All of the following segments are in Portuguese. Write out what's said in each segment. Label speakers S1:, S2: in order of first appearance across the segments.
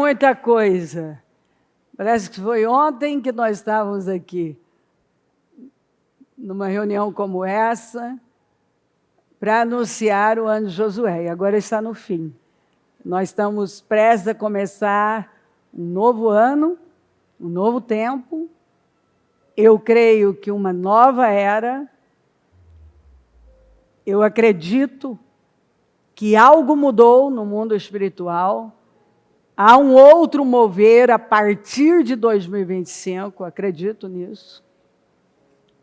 S1: muita coisa. Parece que foi ontem que nós estávamos aqui, numa reunião como essa, para anunciar o ano de Josué. E agora está no fim. Nós estamos prestes a começar um novo ano, um novo tempo. Eu creio que uma nova era. Eu acredito que algo mudou no mundo espiritual. Há um outro mover a partir de 2025, acredito nisso.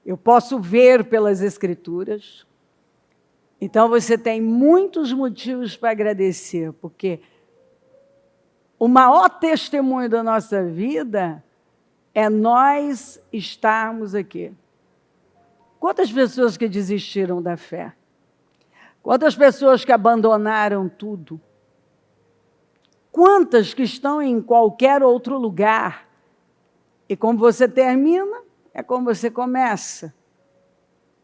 S1: Eu posso ver pelas Escrituras. Então, você tem muitos motivos para agradecer, porque o maior testemunho da nossa vida é nós estarmos aqui. Quantas pessoas que desistiram da fé? Quantas pessoas que abandonaram tudo? Quantas que estão em qualquer outro lugar? E como você termina, é como você começa.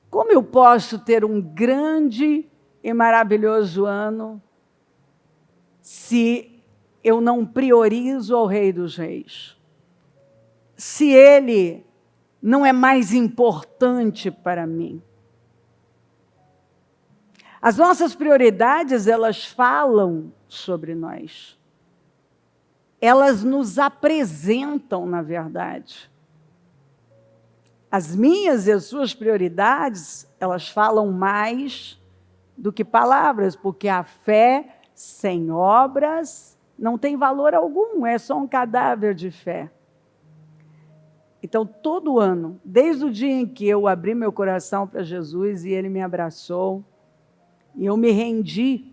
S1: Como eu posso ter um grande e maravilhoso ano se eu não priorizo ao Rei dos Reis? Se Ele não é mais importante para mim? As nossas prioridades, elas falam sobre nós. Elas nos apresentam, na verdade. As minhas e as suas prioridades, elas falam mais do que palavras, porque a fé sem obras não tem valor algum, é só um cadáver de fé. Então, todo ano, desde o dia em que eu abri meu coração para Jesus e Ele me abraçou, e eu me rendi,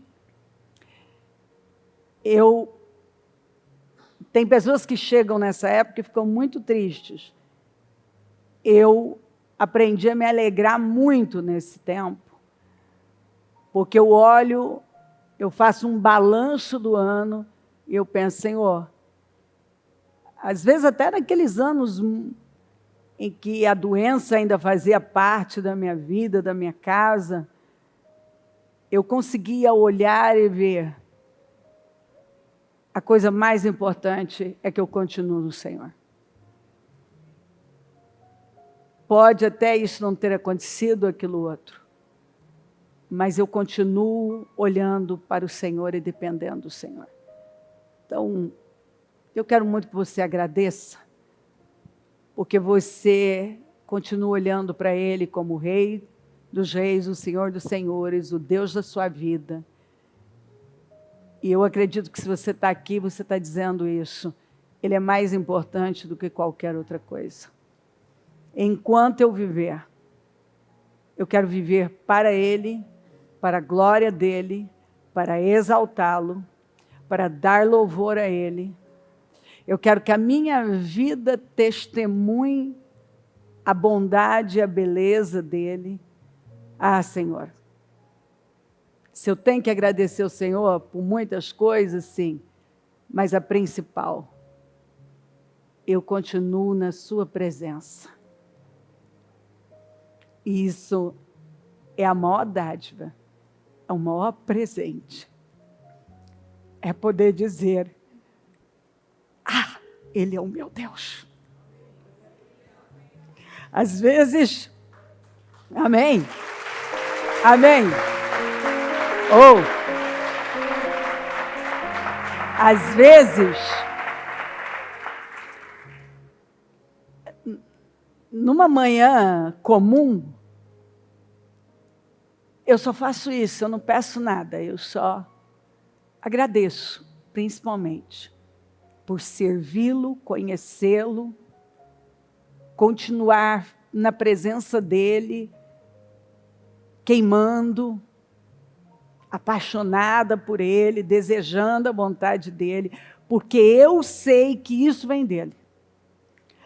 S1: tem pessoas que chegam nessa época e ficam muito tristes. Eu aprendi a me alegrar muito nesse tempo, porque eu faço um balanço do ano e eu penso, Senhor, às vezes até naqueles anos em que a doença ainda fazia parte da minha vida, da minha casa, eu conseguia olhar e ver. A coisa mais importante é que eu continuo no Senhor. Pode até isso não ter acontecido, aquilo outro, mas eu continuo olhando para o Senhor e dependendo do Senhor. Então, eu quero muito que você agradeça, porque você continua olhando para Ele como o Rei dos Reis, o Senhor dos Senhores, o Deus da sua vida. E eu acredito que se você está aqui, você está dizendo isso. Ele é mais importante do que qualquer outra coisa. Enquanto eu viver, eu quero viver para Ele, para a glória dEle, para exaltá-lo, para dar louvor a Ele. Eu quero que a minha vida testemunhe a bondade e a beleza dEle. Ah, Senhor, se eu tenho que agradecer ao Senhor por muitas coisas, sim, mas a principal, eu continuo na sua presença. E isso é a maior dádiva, é o maior presente. É poder dizer, Ele é o meu Deus. Às vezes, amém, amém. Às vezes, numa manhã comum, eu só faço isso, eu não peço nada, eu só agradeço, principalmente, por servi-lo, conhecê-lo, continuar na presença dEle, queimando, apaixonada por Ele, desejando a vontade dEle, porque eu sei que isso vem dEle.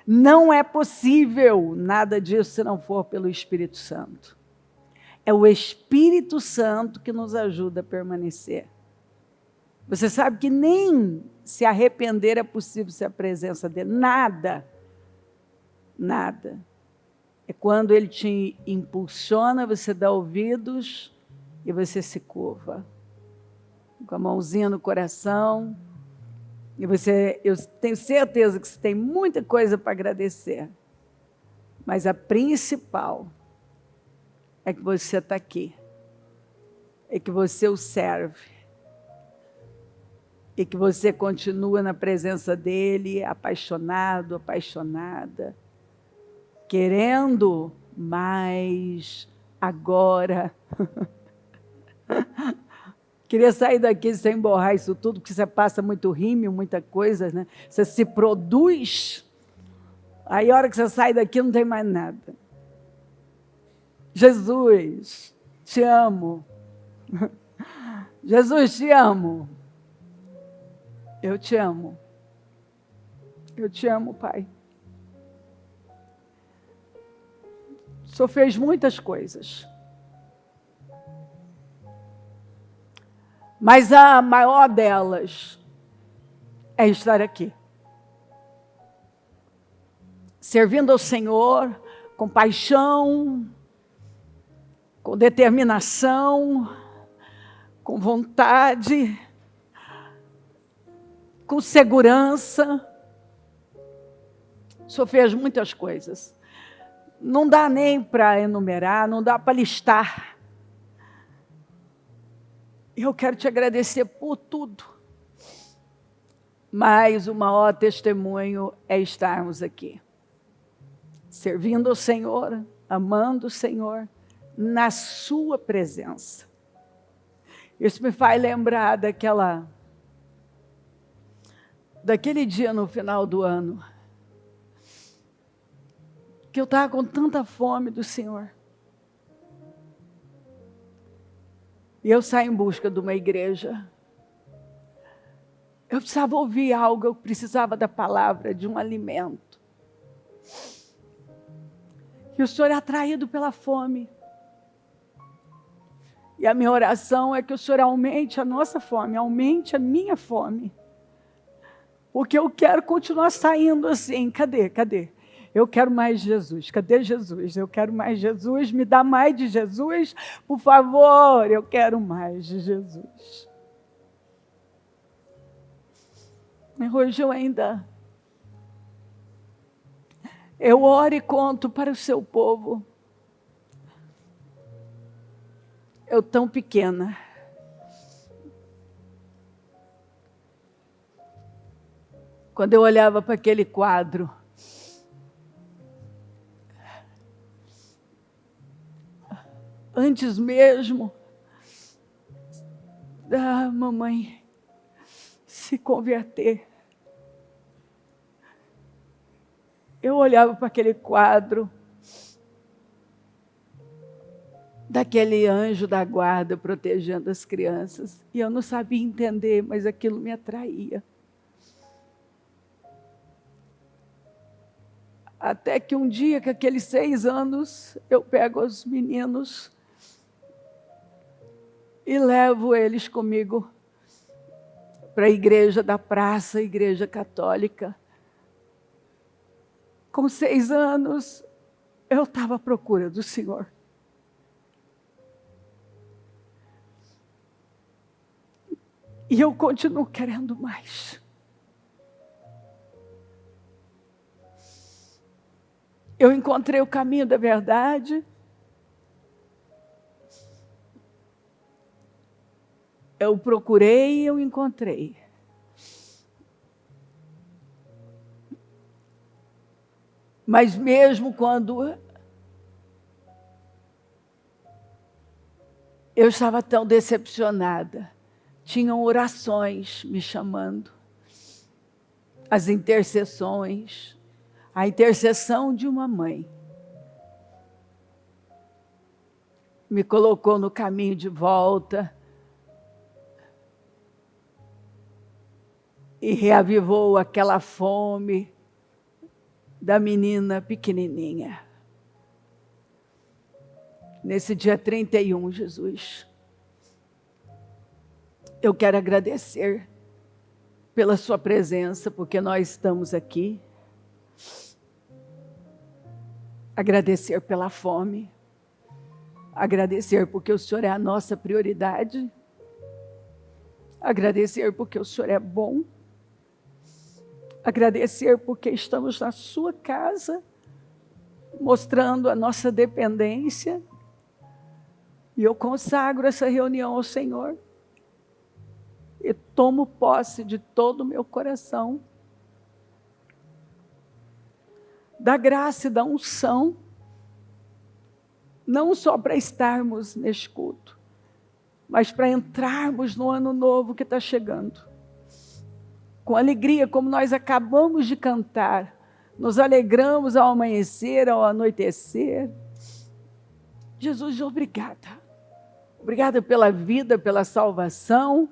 S1: Não é possível nada disso se não for pelo Espírito Santo. É o Espírito Santo que nos ajuda a permanecer. Você sabe que nem se arrepender é possível sem a presença dEle. Nada. Nada. É quando Ele te impulsiona, você dá ouvidos e você se curva. Com a mãozinha no coração E eu tenho certeza que você tem muita coisa para agradecer. Mas a principal é que você está aqui. É que você o serve. E que você continua na presença dele, apaixonado, apaixonada. Querendo mais agora. Queria sair daqui sem borrar isso tudo, porque você passa muito rímel, muita coisa, né? Você se produz, aí a hora que você sai daqui não tem mais nada. Jesus, te amo. Jesus, te amo. Eu te amo. Eu te amo, Pai. O Senhor fez muitas coisas. Mas a maior delas é estar aqui. Servindo ao Senhor com paixão, com determinação, com vontade, com segurança. O Senhor fez muitas coisas. Não dá nem para enumerar, não dá para listar. Eu quero te agradecer por tudo. Mas o maior testemunho é estarmos aqui. Servindo ao Senhor, amando o Senhor, na sua presença. Isso me faz lembrar daquele dia no final do ano, que eu estava com tanta fome do Senhor. E eu saí em busca de uma igreja. Eu precisava ouvir algo, eu precisava da palavra, de um alimento. E o Senhor é atraído pela fome. E a minha oração é que o Senhor aumente a nossa fome, aumente a minha fome. Porque eu quero continuar saindo assim. Cadê? Eu quero mais Jesus. Cadê Jesus? Eu quero mais Jesus. Me dá mais de Jesus. Por favor, eu quero mais de Jesus. E hoje eu oro e conto para o seu povo. Eu tão pequena. Quando eu olhava para aquele quadro, antes mesmo da mamãe se converter, eu olhava para aquele quadro daquele anjo da guarda protegendo as crianças, e eu não sabia entender, mas aquilo me atraía. Até que um dia, com aqueles 6 anos, eu pego os meninos e levo eles comigo para a igreja da praça, a igreja católica. Com 6 anos, eu estava à procura do Senhor. E eu continuo querendo mais. Eu encontrei o caminho da verdade. Eu procurei e eu encontrei. Mas mesmo quando eu estava tão decepcionada, tinham orações me chamando, as intercessões, a intercessão de uma mãe me colocou no caminho de volta e reavivou aquela fome da menina pequenininha. Nesse dia 31, Jesus, eu quero agradecer pela sua presença, porque nós estamos aqui. Agradecer pela fome. Agradecer porque o Senhor é a nossa prioridade. Agradecer porque o Senhor é bom. agradecer porque estamos na sua casa, mostrando a nossa dependência. E eu consagro essa reunião ao Senhor. E tomo posse de todo o meu coração da graça e da unção, não só para estarmos neste culto, mas para entrarmos no ano novo que está chegando. Com alegria, como nós acabamos de cantar, nos alegramos ao amanhecer, ao anoitecer. Jesus, obrigada. Obrigada pela vida, pela salvação,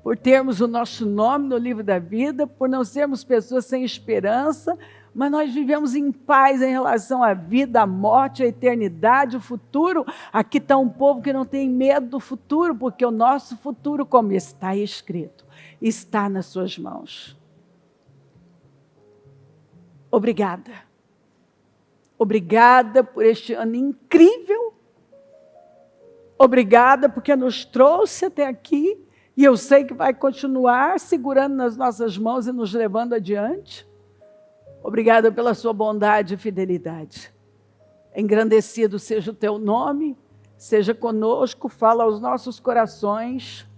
S1: por termos o nosso nome no livro da vida, por não sermos pessoas sem esperança, mas nós vivemos em paz em relação à vida, à morte, à eternidade, o futuro. Aqui está um povo que não tem medo do futuro, porque o nosso futuro, como está escrito, está nas suas mãos. Obrigada. Obrigada por este ano incrível. Obrigada porque nos trouxe até aqui. E eu sei que vai continuar segurando nas nossas mãos e nos levando adiante. Obrigada pela sua bondade e fidelidade. Engrandecido seja o teu nome, seja conosco, fala aos nossos corações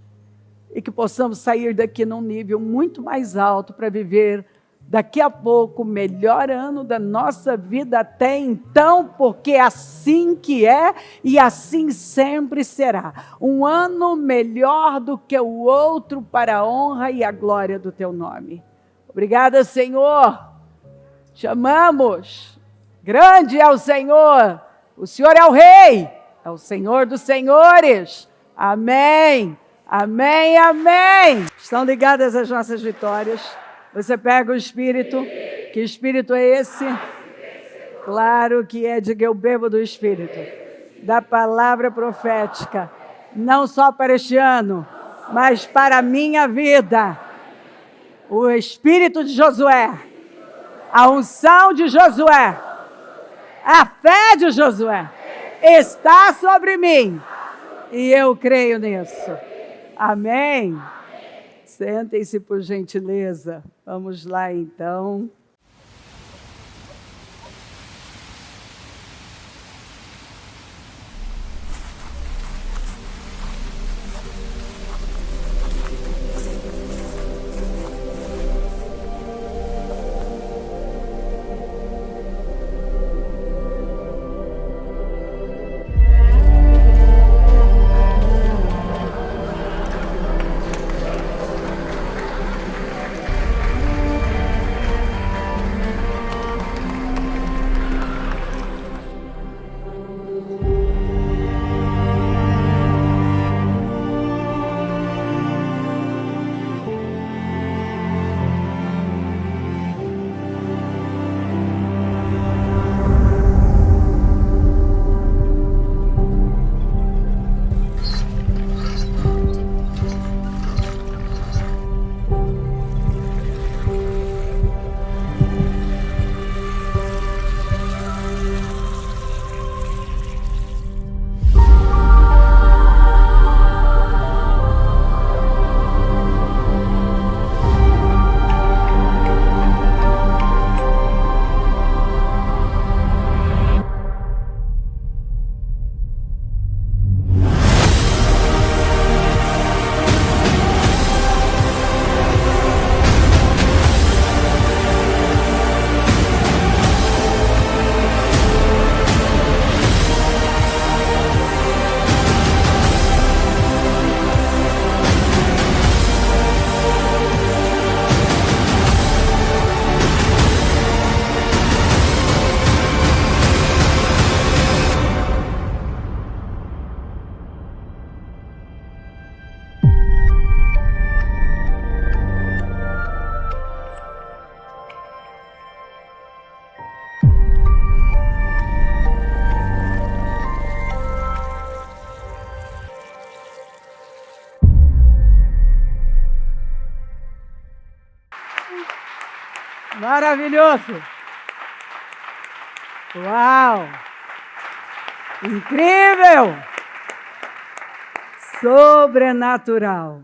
S1: e que possamos sair daqui num nível muito mais alto para viver daqui a pouco o melhor ano da nossa vida até então, porque assim que é e assim sempre será. Um ano melhor do que o outro para a honra e a glória do teu nome. Obrigada, Senhor. Te amamos. Grande é o Senhor. O Senhor é o Rei. É o Senhor dos Senhores. Amém. Amém, amém. Estão ligadas as nossas vitórias. Você pega o Espírito. Que Espírito é esse? Claro que é, diga eu bebo do Espírito. Da palavra profética. Não só para este ano, mas para a minha vida. O Espírito de Josué. A unção de Josué, a fé de Josué, está sobre mim. E eu creio nisso. Amém? Sentem-se por gentileza. Vamos lá então. Maravilhoso! Uau! Incrível! Sobrenatural!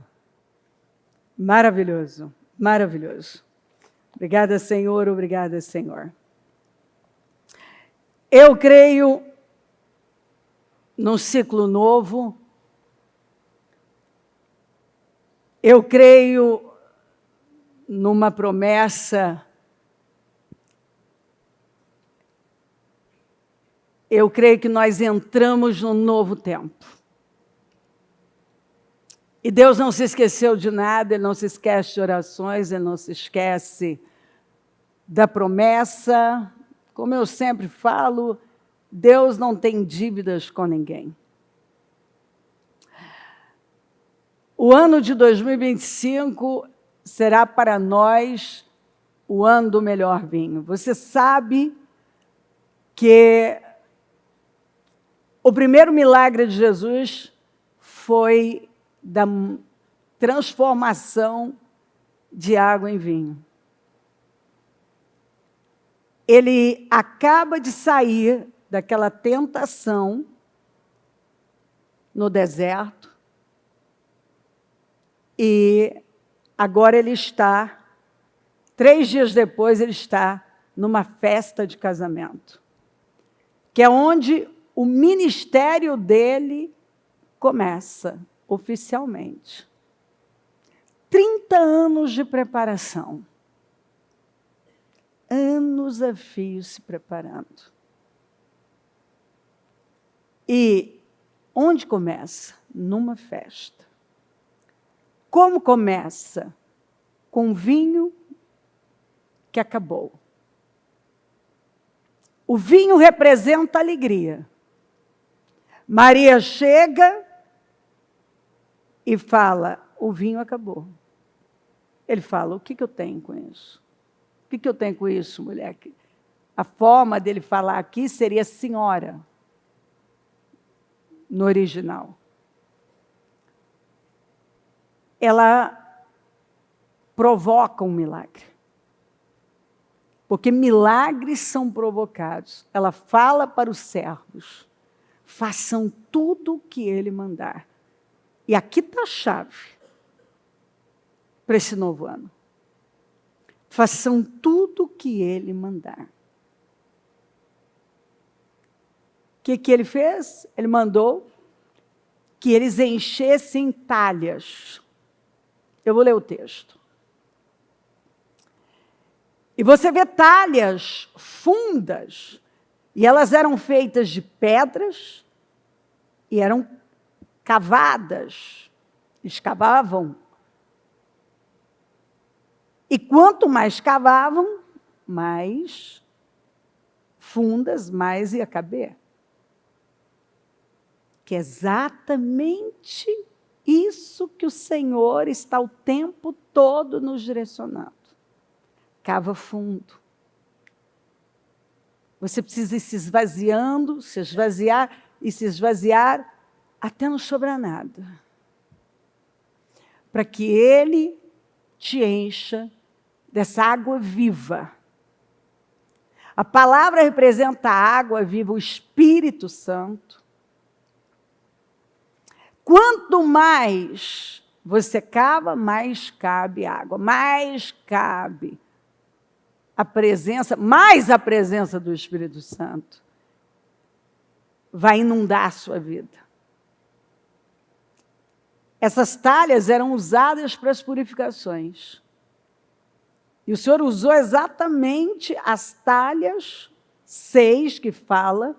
S1: Maravilhoso, maravilhoso. Obrigada, Senhor, obrigada, Senhor. Eu creio num ciclo novo. Eu creio numa promessa. Eu creio que nós entramos num novo tempo. E Deus não se esqueceu de nada, Ele não se esquece de orações, Ele não se esquece da promessa. Como eu sempre falo, Deus não tem dívidas com ninguém. O ano de 2025 será para nós o ano do melhor vinho. Você sabe que o primeiro milagre de Jesus foi da transformação de água em vinho. Ele acaba de sair daquela tentação no deserto e agora ele está, 3 dias depois, ele está numa festa de casamento, que é onde o ministério dele começa oficialmente. 30 anos de preparação. Anos a fio se preparando. E onde começa? Numa festa. Como começa? Com vinho que acabou. O vinho representa alegria. Maria chega e fala, o vinho acabou. Ele fala, o que eu tenho com isso? O que eu tenho com isso, mulher? A forma dele falar aqui seria senhora, no original. Ela provoca um milagre. Porque milagres são provocados. Ela fala para os servos, façam tudo o que ele mandar. E aqui está a chave para esse novo ano. Façam tudo o que ele mandar. O que ele fez? Ele mandou que eles enchessem talhas. Eu vou ler o texto. E você vê talhas fundas, e elas eram feitas de pedras, e eram cavadas, escavavam. E quanto mais cavavam, mais fundas, mais ia caber. Que é exatamente isso que o Senhor está o tempo todo nos direcionando. Cava fundo. Você precisa ir se esvaziando, se esvaziar e se esvaziar até não sobrar nada. Para que Ele te encha dessa água viva. A palavra representa a água viva, o Espírito Santo. Quanto mais você cava, mais cabe água, mais cabe a presença, mais a presença do Espírito Santo vai inundar a sua vida. Essas talhas eram usadas para as purificações. E o Senhor usou exatamente as talhas 6, que fala,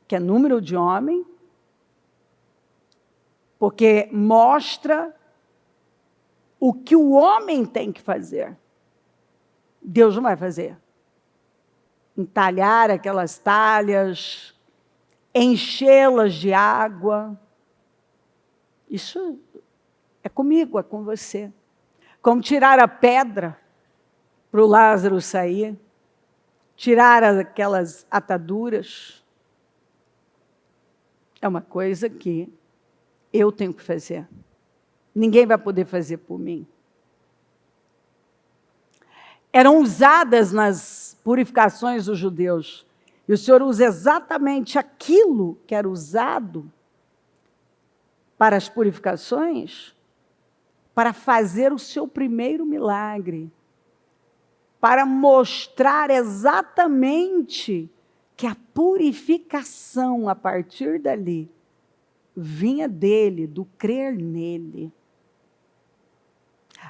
S1: que é número de homem, porque mostra o que o homem tem que fazer. Deus não vai fazer. Entalhar aquelas talhas, enchê-las de água. Isso é comigo, é com você. Como tirar a pedra para o Lázaro sair, tirar aquelas ataduras, é uma coisa que eu tenho que fazer. Ninguém vai poder fazer por mim. Eram usadas nas purificações dos judeus. E o Senhor usa exatamente aquilo que era usado para as purificações, para fazer o seu primeiro milagre. para mostrar exatamente que a purificação a partir dali vinha dele, do crer nele.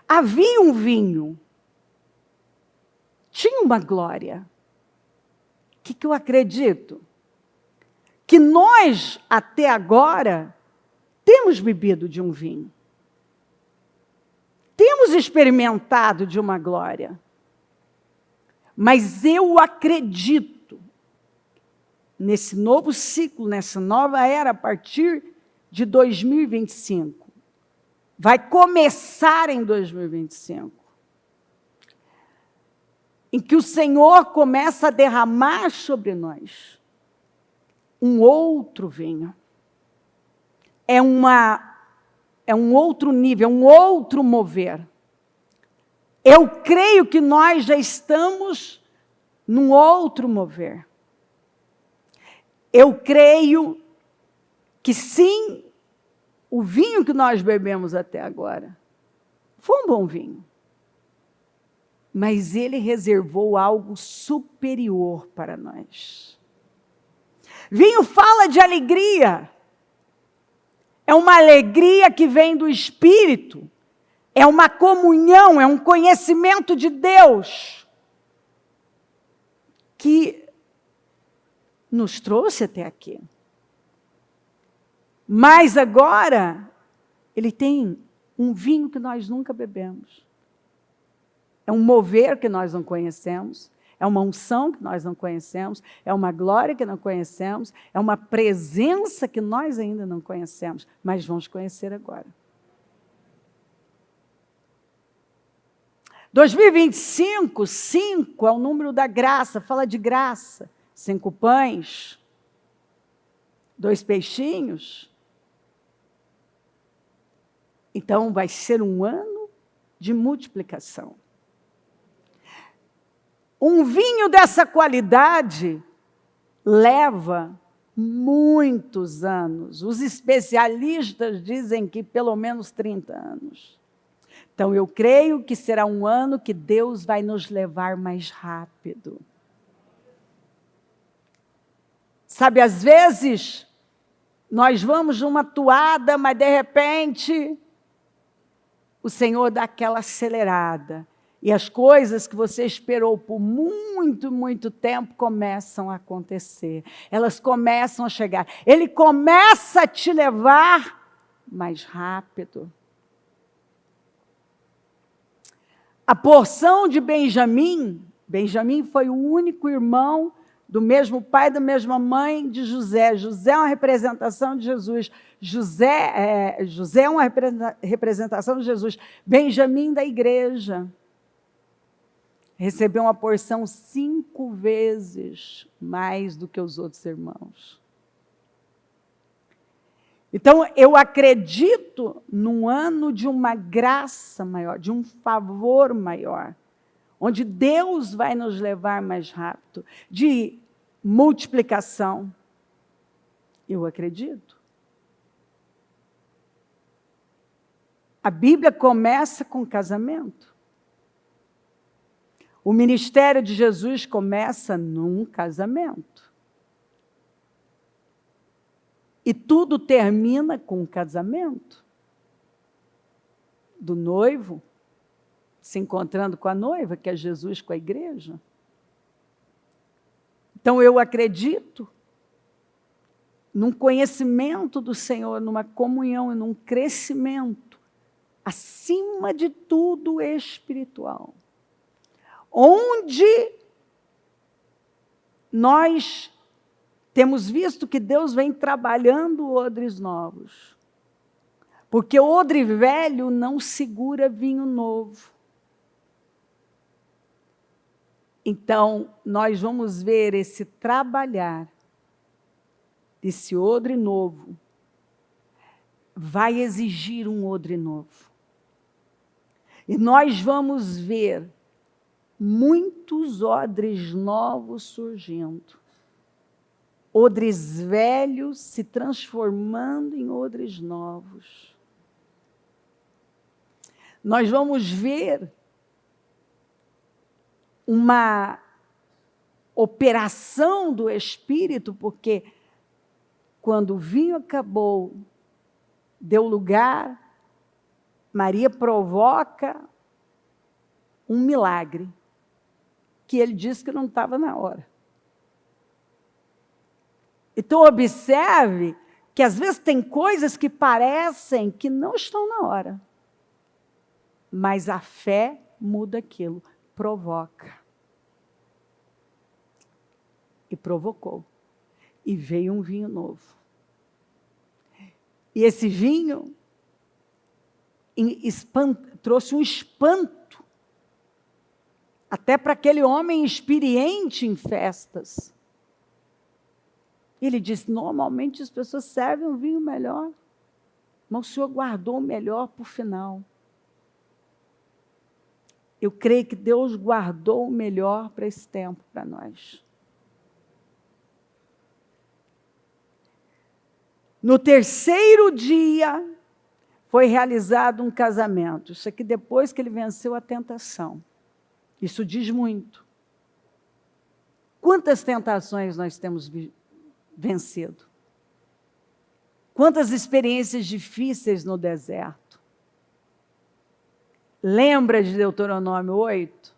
S1: Havia um vinho, tinha uma glória. O que eu acredito? Que nós, até agora, temos bebido de um vinho. Temos experimentado de uma glória. Mas eu acredito, nesse novo ciclo, nessa nova era, a partir de 2025, vai começar em 2025, em que o Senhor começa a derramar sobre nós um outro vinho. É um outro nível, é um outro mover. Eu creio que nós já estamos num outro mover. Eu creio que sim, o vinho que nós bebemos até agora foi um bom vinho. Mas ele reservou algo superior para nós. Vinho fala de alegria. É uma alegria que vem do Espírito. É uma comunhão, é um conhecimento de Deus que nos trouxe até aqui. Mas agora, ele tem um vinho que nós nunca bebemos. É um mover que nós não conhecemos. É uma unção que nós não conhecemos. É uma glória que não conhecemos. É uma presença que nós ainda não conhecemos. Mas vamos conhecer agora. 2025, 5 é o número da graça. Fala de graça. 5 pães. 2 peixinhos. Então, vai ser um ano de multiplicação. Um vinho dessa qualidade leva muitos anos. Os especialistas dizem que pelo menos 30 anos. Então, eu creio que será um ano que Deus vai nos levar mais rápido. Sabe, às vezes, nós vamos numa toada, mas de repente, o Senhor dá aquela acelerada. E as coisas que você esperou por muito, muito tempo começam a acontecer. Elas começam a chegar. Ele começa a te levar mais rápido. A porção de Benjamim, Benjamim foi o único irmão do mesmo pai, da mesma mãe de José. José é uma representação de Jesus. José é uma representação de Jesus. Benjamim da igreja. Recebeu uma porção 5 vezes mais do que os outros irmãos. Então, eu acredito num ano de uma graça maior, de um favor maior, onde Deus vai nos levar mais rápido, de multiplicação. Eu acredito. A Bíblia começa com casamento. O ministério de Jesus começa num casamento. E tudo termina com o casamento. Do noivo se encontrando com a noiva, que é Jesus com a igreja. Então, eu acredito num conhecimento do Senhor, numa comunhão e num crescimento, acima de tudo espiritual. Onde nós temos visto que Deus vem trabalhando odres novos. Porque odre velho não segura vinho novo. Então, nós vamos ver esse trabalhar desse odre novo. Vai exigir um odre novo. E nós vamos ver muitos odres novos surgindo. Odres velhos se transformando em odres novos. Nós vamos ver uma operação do Espírito, porque quando o vinho acabou, deu lugar, Maria provoca um milagre, que ele disse que não estava na hora. Então, observe que às vezes tem coisas que parecem que não estão na hora, mas a fé muda aquilo, provoca. E provocou. E veio um vinho novo. E esse vinho trouxe um espanto, até para aquele homem experiente em festas. Ele disse, normalmente as pessoas servem um vinho melhor, mas o Senhor guardou o melhor para o final. Eu creio que Deus guardou o melhor para esse tempo, para nós. No terceiro dia, foi realizado um casamento. Isso aqui depois que ele venceu a tentação. Isso diz muito. Quantas tentações nós temos vencido? Quantas experiências difíceis no deserto? Lembra de Deuteronômio 8?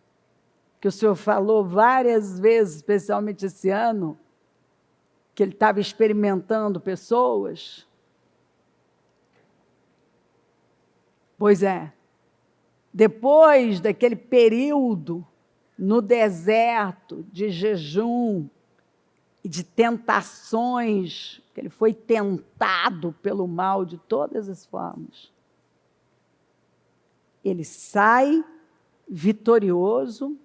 S1: Que o Senhor falou várias vezes, especialmente esse ano, que ele estava experimentando pessoas? Pois é, depois daquele período no deserto de jejum e de tentações, que ele foi tentado pelo mal de todas as formas, ele sai vitorioso,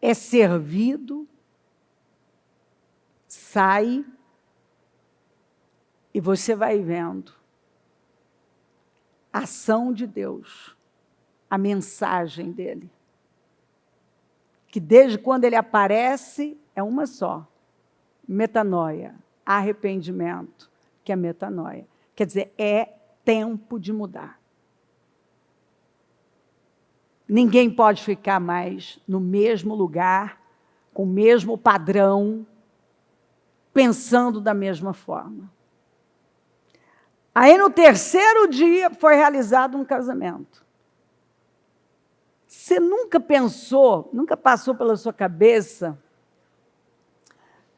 S1: é servido, sai, e você vai vendo a ação de Deus, a mensagem dele, que desde quando ele aparece, é uma só, metanoia, arrependimento, que é metanoia. Quer dizer, é tempo de mudar. Ninguém pode ficar mais no mesmo lugar, com o mesmo padrão, pensando da mesma forma. Aí, no terceiro dia, foi realizado um casamento. Você nunca pensou, nunca passou pela sua cabeça,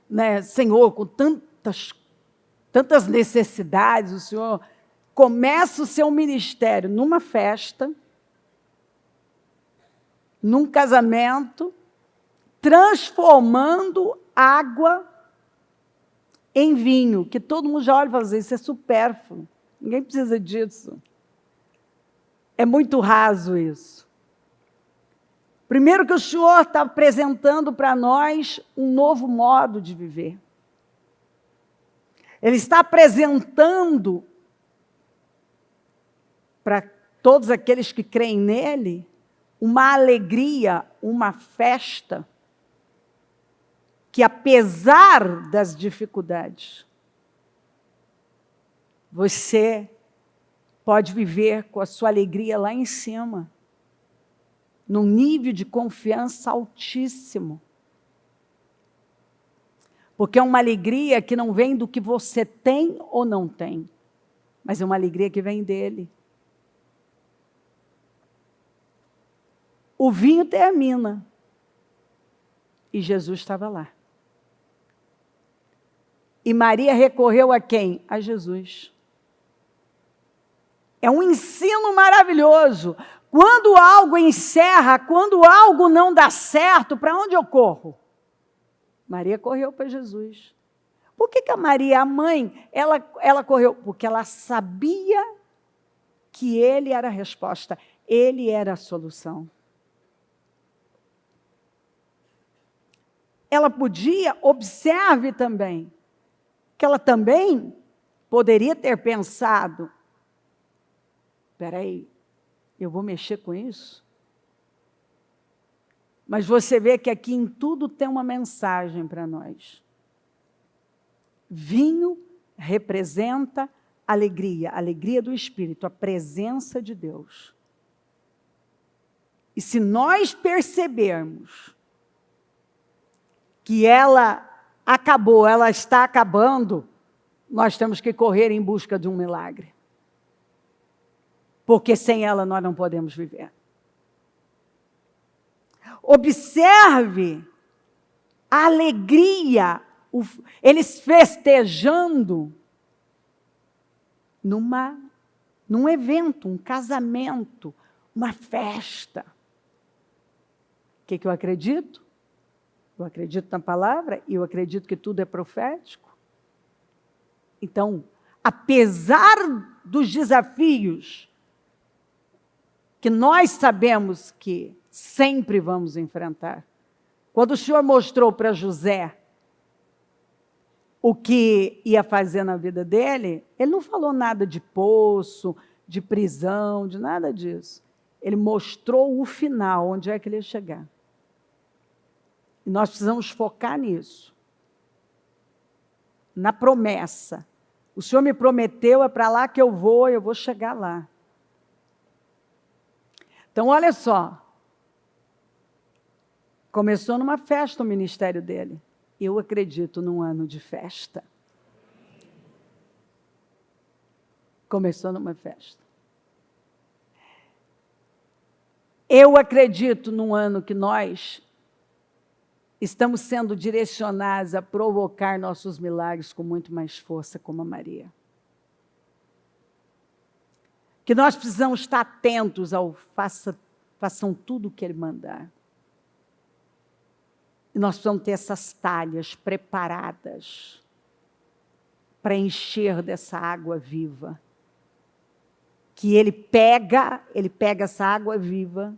S1: né, Senhor, com tantas necessidades, o Senhor começa o seu ministério numa festa, num casamento, transformando água em vinho, que todo mundo já olha e fala assim, isso é supérfluo, ninguém precisa disso. É muito raso isso. Primeiro que o Senhor está apresentando para nós um novo modo de viver. Ele está apresentando para todos aqueles que creem nele uma alegria, uma festa, que apesar das dificuldades, você pode viver com a sua alegria lá em cima, num nível de confiança altíssimo. Porque é uma alegria que não vem do que você tem ou não tem, mas é uma alegria que vem dele. O vinho termina, e Jesus estava lá. E Maria recorreu a quem? A Jesus. É um ensino maravilhoso. Quando algo encerra, quando algo não dá certo, para onde eu corro? Maria correu para Jesus. Por que a Maria, a mãe, ela correu? Porque ela sabia que ele era a resposta, ele era a solução. Ela podia, observe também, que ela também poderia ter pensado, espera aí, eu vou mexer com isso? Mas você vê que aqui em tudo tem uma mensagem para nós. Vinho representa alegria, a alegria do Espírito, a presença de Deus. E se nós percebermos que ela acabou, ela está acabando, nós temos que correr em busca de um milagre. Porque sem ela nós não podemos viver. Observe a alegria, eles festejando num evento, um casamento, uma festa. O que eu acredito? Eu acredito na palavra e eu acredito que tudo é profético. Então, apesar dos desafios que nós sabemos que sempre vamos enfrentar, quando o Senhor mostrou para José o que ia fazer na vida dele, ele não falou nada de poço, de prisão, de nada disso. Ele mostrou o final, onde é que ele ia chegar. E nós precisamos focar nisso. Na promessa. O Senhor me prometeu, é para lá que eu vou chegar lá. Então, olha só. Começou numa festa o ministério dele. Eu acredito num ano de festa. Começou numa festa. Eu acredito num ano que nós estamos sendo direcionados a provocar nossos milagres com muito mais força, como a Maria. Que nós precisamos estar atentos ao façam tudo o que Ele mandar. E nós precisamos ter essas talhas preparadas para encher dessa água viva. Que Ele pega essa água viva,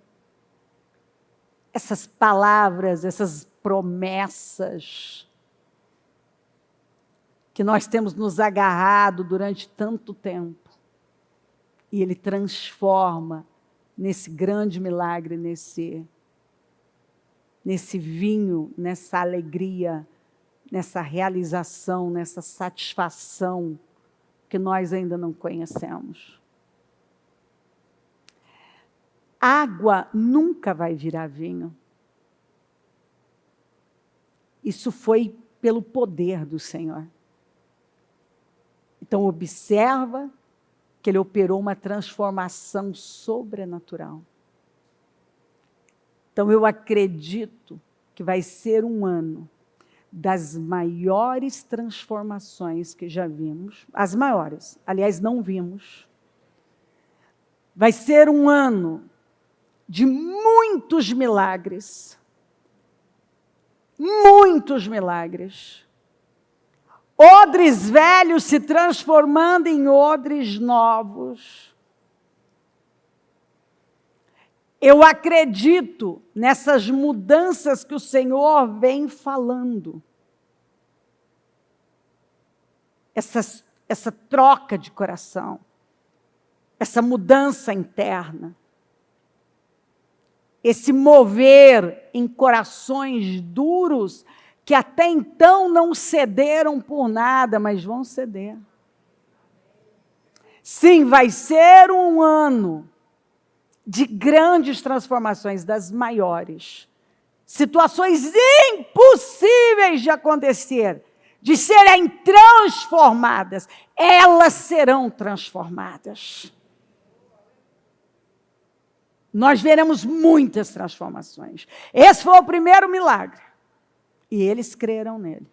S1: essas palavras, essas promessas que nós temos nos agarrado durante tanto tempo, e Ele transforma nesse grande milagre, nesse vinho, nessa alegria, nessa realização, nessa satisfação que nós ainda não conhecemos. Água nunca vai virar vinho. Isso foi pelo poder do Senhor. Então, observa que Ele operou uma transformação sobrenatural. Então, eu acredito que vai ser um ano das maiores transformações que já vimos. As maiores, aliás, não vimos. Vai ser um ano de muitos milagres. Muitos milagres. Odres velhos se transformando em odres novos. Eu acredito nessas mudanças que o Senhor vem falando. Essa troca de coração. Essa mudança interna. Esse mover em corações duros que até então não cederam por nada, mas vão ceder. Sim, vai ser um ano de grandes transformações, das maiores. Situações impossíveis de acontecer, de serem transformadas, elas serão transformadas. Nós veremos muitas transformações. Esse foi o primeiro milagre. E eles creram nele.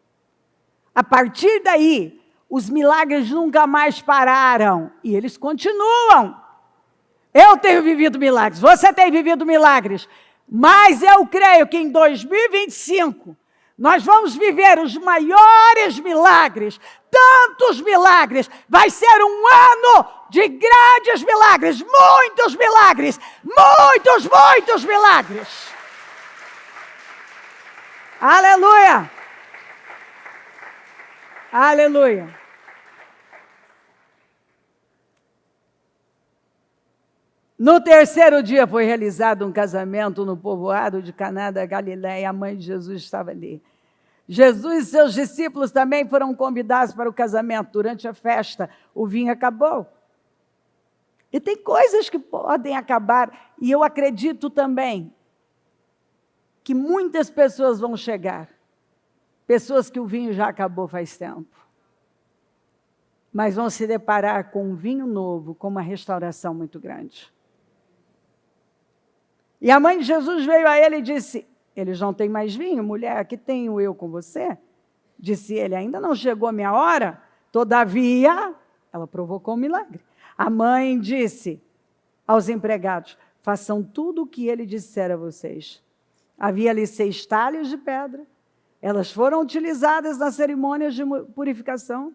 S1: A partir daí, os milagres nunca mais pararam. E eles continuam. Eu tenho vivido milagres, você tem vivido milagres. Mas eu creio que em 2025, nós vamos viver os maiores milagres. Tantos milagres. Vai ser um ano de grandes milagres. Muitos milagres. Muitos milagres. Aleluia! Aleluia! No terceiro dia foi realizado um casamento no povoado de Caná da Galileia. A mãe de Jesus estava ali. Jesus e seus discípulos também foram convidados para o casamento. Durante a festa, o vinho acabou. E tem coisas que podem acabar, e eu acredito também que muitas pessoas vão chegar, pessoas que o vinho já acabou faz tempo, mas vão se deparar com um vinho novo, com uma restauração muito grande. E a mãe de Jesus veio a ele e disse: eles não têm mais vinho, mulher, que tenho eu com você? Disse ele: ainda não chegou a minha hora, todavia, ela provocou um milagre. A mãe disse aos empregados: façam tudo o que ele disser a vocês. Havia ali 6 talhas de pedra, elas foram utilizadas nas cerimônias de purificação,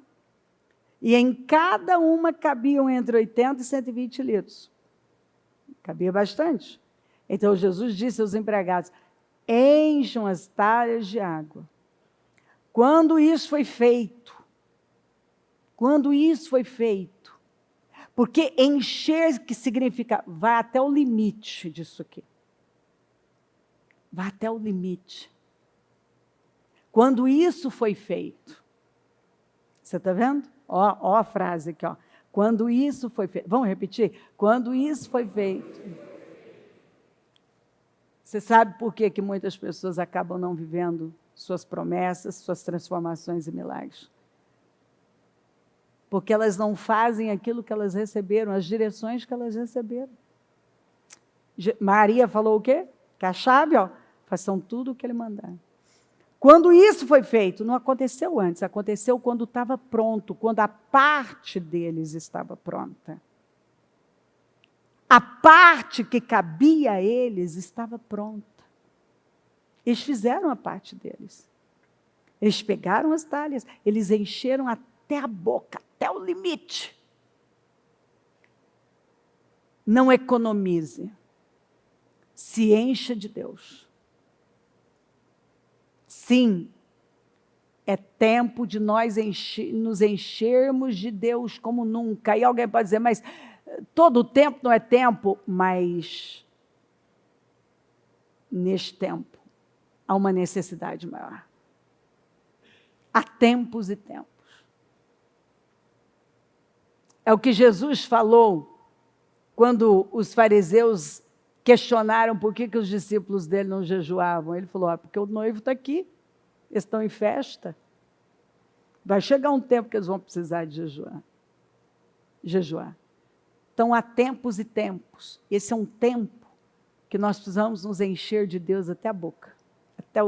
S1: e em cada uma cabiam entre 80 e 120 litros. Cabia bastante. Então Jesus disse aos empregados: encham as talhas de água. Quando isso foi feito, porque encher, que significa, vai até o limite disso aqui. Vai até o limite. Quando isso foi feito, você está vendo? Ó a frase aqui, ó. Quando isso foi feito. Vamos repetir? Quando isso foi feito. Você sabe por que muitas pessoas acabam não vivendo suas promessas, suas transformações e milagres? Porque elas não fazem aquilo que elas receberam, as direções que elas receberam. Maria falou o quê? Que a chave, ó, façam tudo o que ele mandar. Quando isso foi feito, não aconteceu antes, aconteceu quando estava pronto, quando a parte deles estava pronta. A parte que cabia a eles estava pronta. Eles fizeram a parte deles. Eles pegaram as talhas, eles encheram até a boca, até o limite. Não economize. Se encha de Deus. Sim, é tempo de nós nos enchermos de Deus como nunca. E alguém pode dizer, mas todo o tempo não é tempo, mas neste tempo há uma necessidade maior. Há tempos e tempos. É o que Jesus falou quando os fariseus questionaram por que os discípulos dele não jejuavam. Ele falou, porque o noivo está aqui, eles estão em festa. Vai chegar um tempo que eles vão precisar de jejuar. Então, há tempos e tempos. Esse é um tempo que nós precisamos nos encher de Deus até a boca, até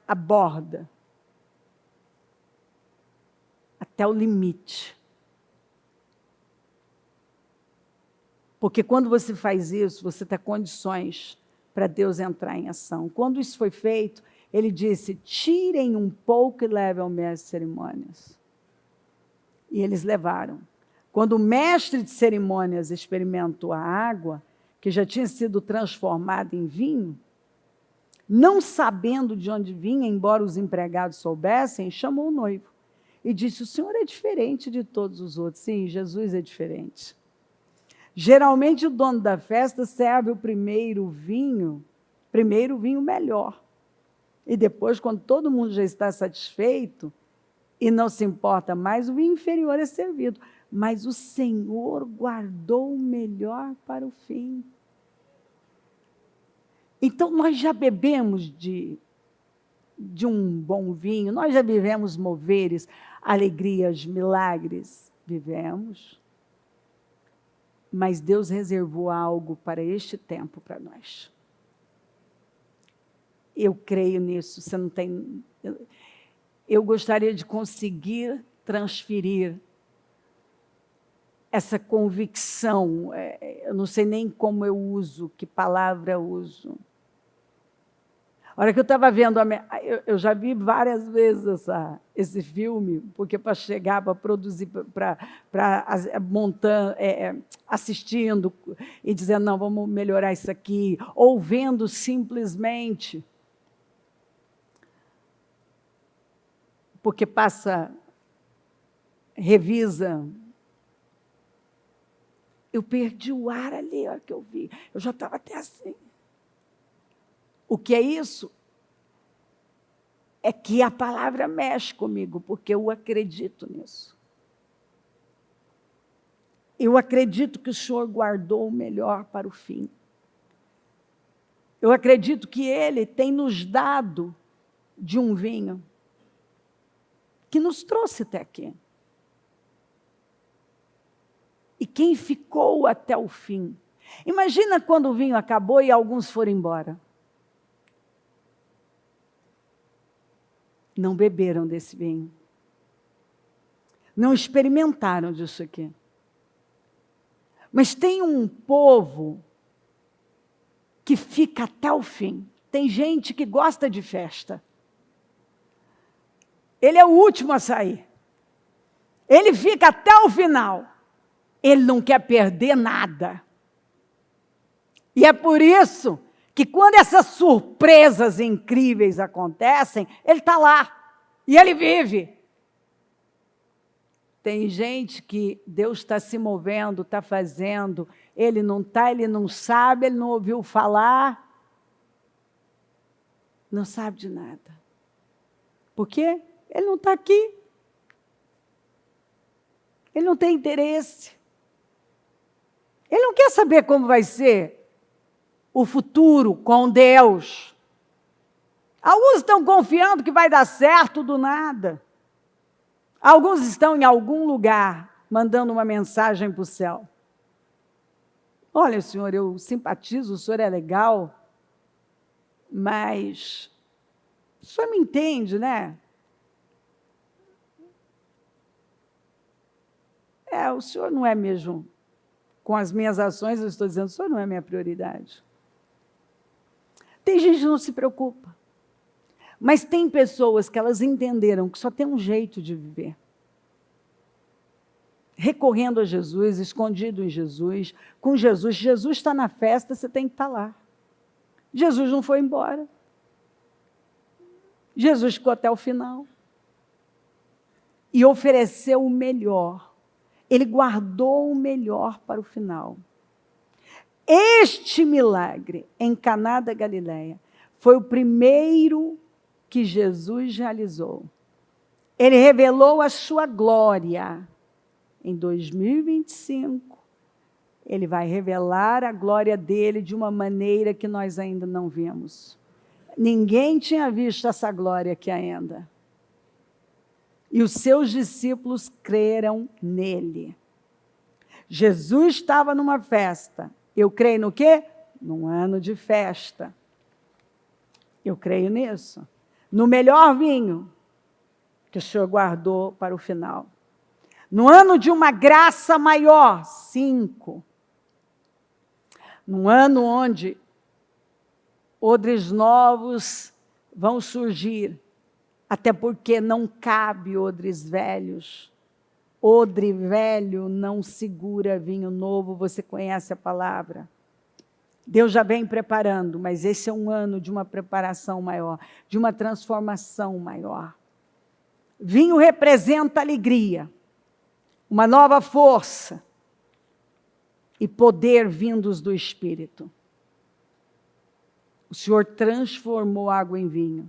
S1: a borda, até o limite. Porque quando você faz isso, você tem condições para Deus entrar em ação. Quando isso foi feito, ele disse, tirem um pouco e levem ao mestre de cerimônias. E eles levaram. Quando o mestre de cerimônias experimentou a água, que já tinha sido transformada em vinho, não sabendo de onde vinha, embora os empregados soubessem, chamou o noivo e disse, o senhor é diferente de todos os outros. Sim, Jesus é diferente. Geralmente o dono da festa serve o primeiro vinho melhor. E depois, quando todo mundo já está satisfeito e não se importa mais, o vinho inferior é servido. Mas o Senhor guardou o melhor para o fim. Então, nós já bebemos de um bom vinho, nós já vivemos moveres, alegrias, milagres. Vivemos. Mas Deus reservou algo para este tempo para nós. Eu creio nisso, você não tem... Eu gostaria de conseguir transferir essa convicção, eu não sei nem como eu uso, que palavra eu uso. A hora que eu estava vendo, eu já vi várias vezes esse filme, porque para chegar, para produzir, para montando, assistindo e dizendo, não, vamos melhorar isso aqui, ou vendo simplesmente, porque passa, revisa. Eu perdi o ar ali, a hora que eu vi. Eu já estava até assim. O que é isso? É que a palavra mexe comigo, porque eu acredito nisso. Eu acredito que o Senhor guardou o melhor para o fim. Eu acredito que Ele tem nos dado de um vinho que nos trouxe até aqui. E quem ficou até o fim? Imagina quando o vinho acabou e alguns foram embora. Não beberam desse vinho. Não experimentaram disso aqui. Mas tem um povo que fica até o fim. Tem gente que gosta de festa. Ele é o último a sair. Ele fica até o final. Ele não quer perder nada. E é por isso que quando essas surpresas incríveis acontecem, ele está lá. E ele vive. Tem gente que Deus está se movendo, está fazendo, ele não está, ele não sabe, ele não ouviu falar, não sabe de nada. Por quê? Ele não está aqui. Ele não tem interesse. Ele não quer saber como vai ser o futuro com Deus. Alguns estão confiando que vai dar certo do nada. Alguns estão em algum lugar, mandando uma mensagem para o céu. Olha, senhor, eu simpatizo, o senhor é legal, mas o senhor me entende, né? O senhor não é mesmo, com as minhas ações, eu estou dizendo, o senhor não é minha prioridade. Tem gente que não se preocupa. Mas tem pessoas que elas entenderam que só tem um jeito de viver. Recorrendo a Jesus, escondido em Jesus, com Jesus. Jesus está na festa, você tem que estar lá. Jesus não foi embora. Jesus ficou até o final. E ofereceu o melhor. Ele guardou o melhor para o final. Este milagre em Caná da Galileia foi o primeiro que Jesus realizou. Ele revelou a sua glória. Em 2025, ele vai revelar a glória dele de uma maneira que nós ainda não vimos. Ninguém tinha visto essa glória aqui ainda. E os seus discípulos creram nele. Jesus estava numa festa. Eu creio no quê? Num ano de festa. Eu creio nisso. No melhor vinho que o Senhor guardou para o final. No ano de uma graça maior, 5. Num ano onde odres novos vão surgir, até porque não cabe odres velhos. Odre velho não segura vinho novo, você conhece a palavra. Deus já vem preparando, mas esse é um ano de uma preparação maior, de uma transformação maior. Vinho representa alegria, uma nova força e poder vindos do Espírito. O Senhor transformou água em vinho.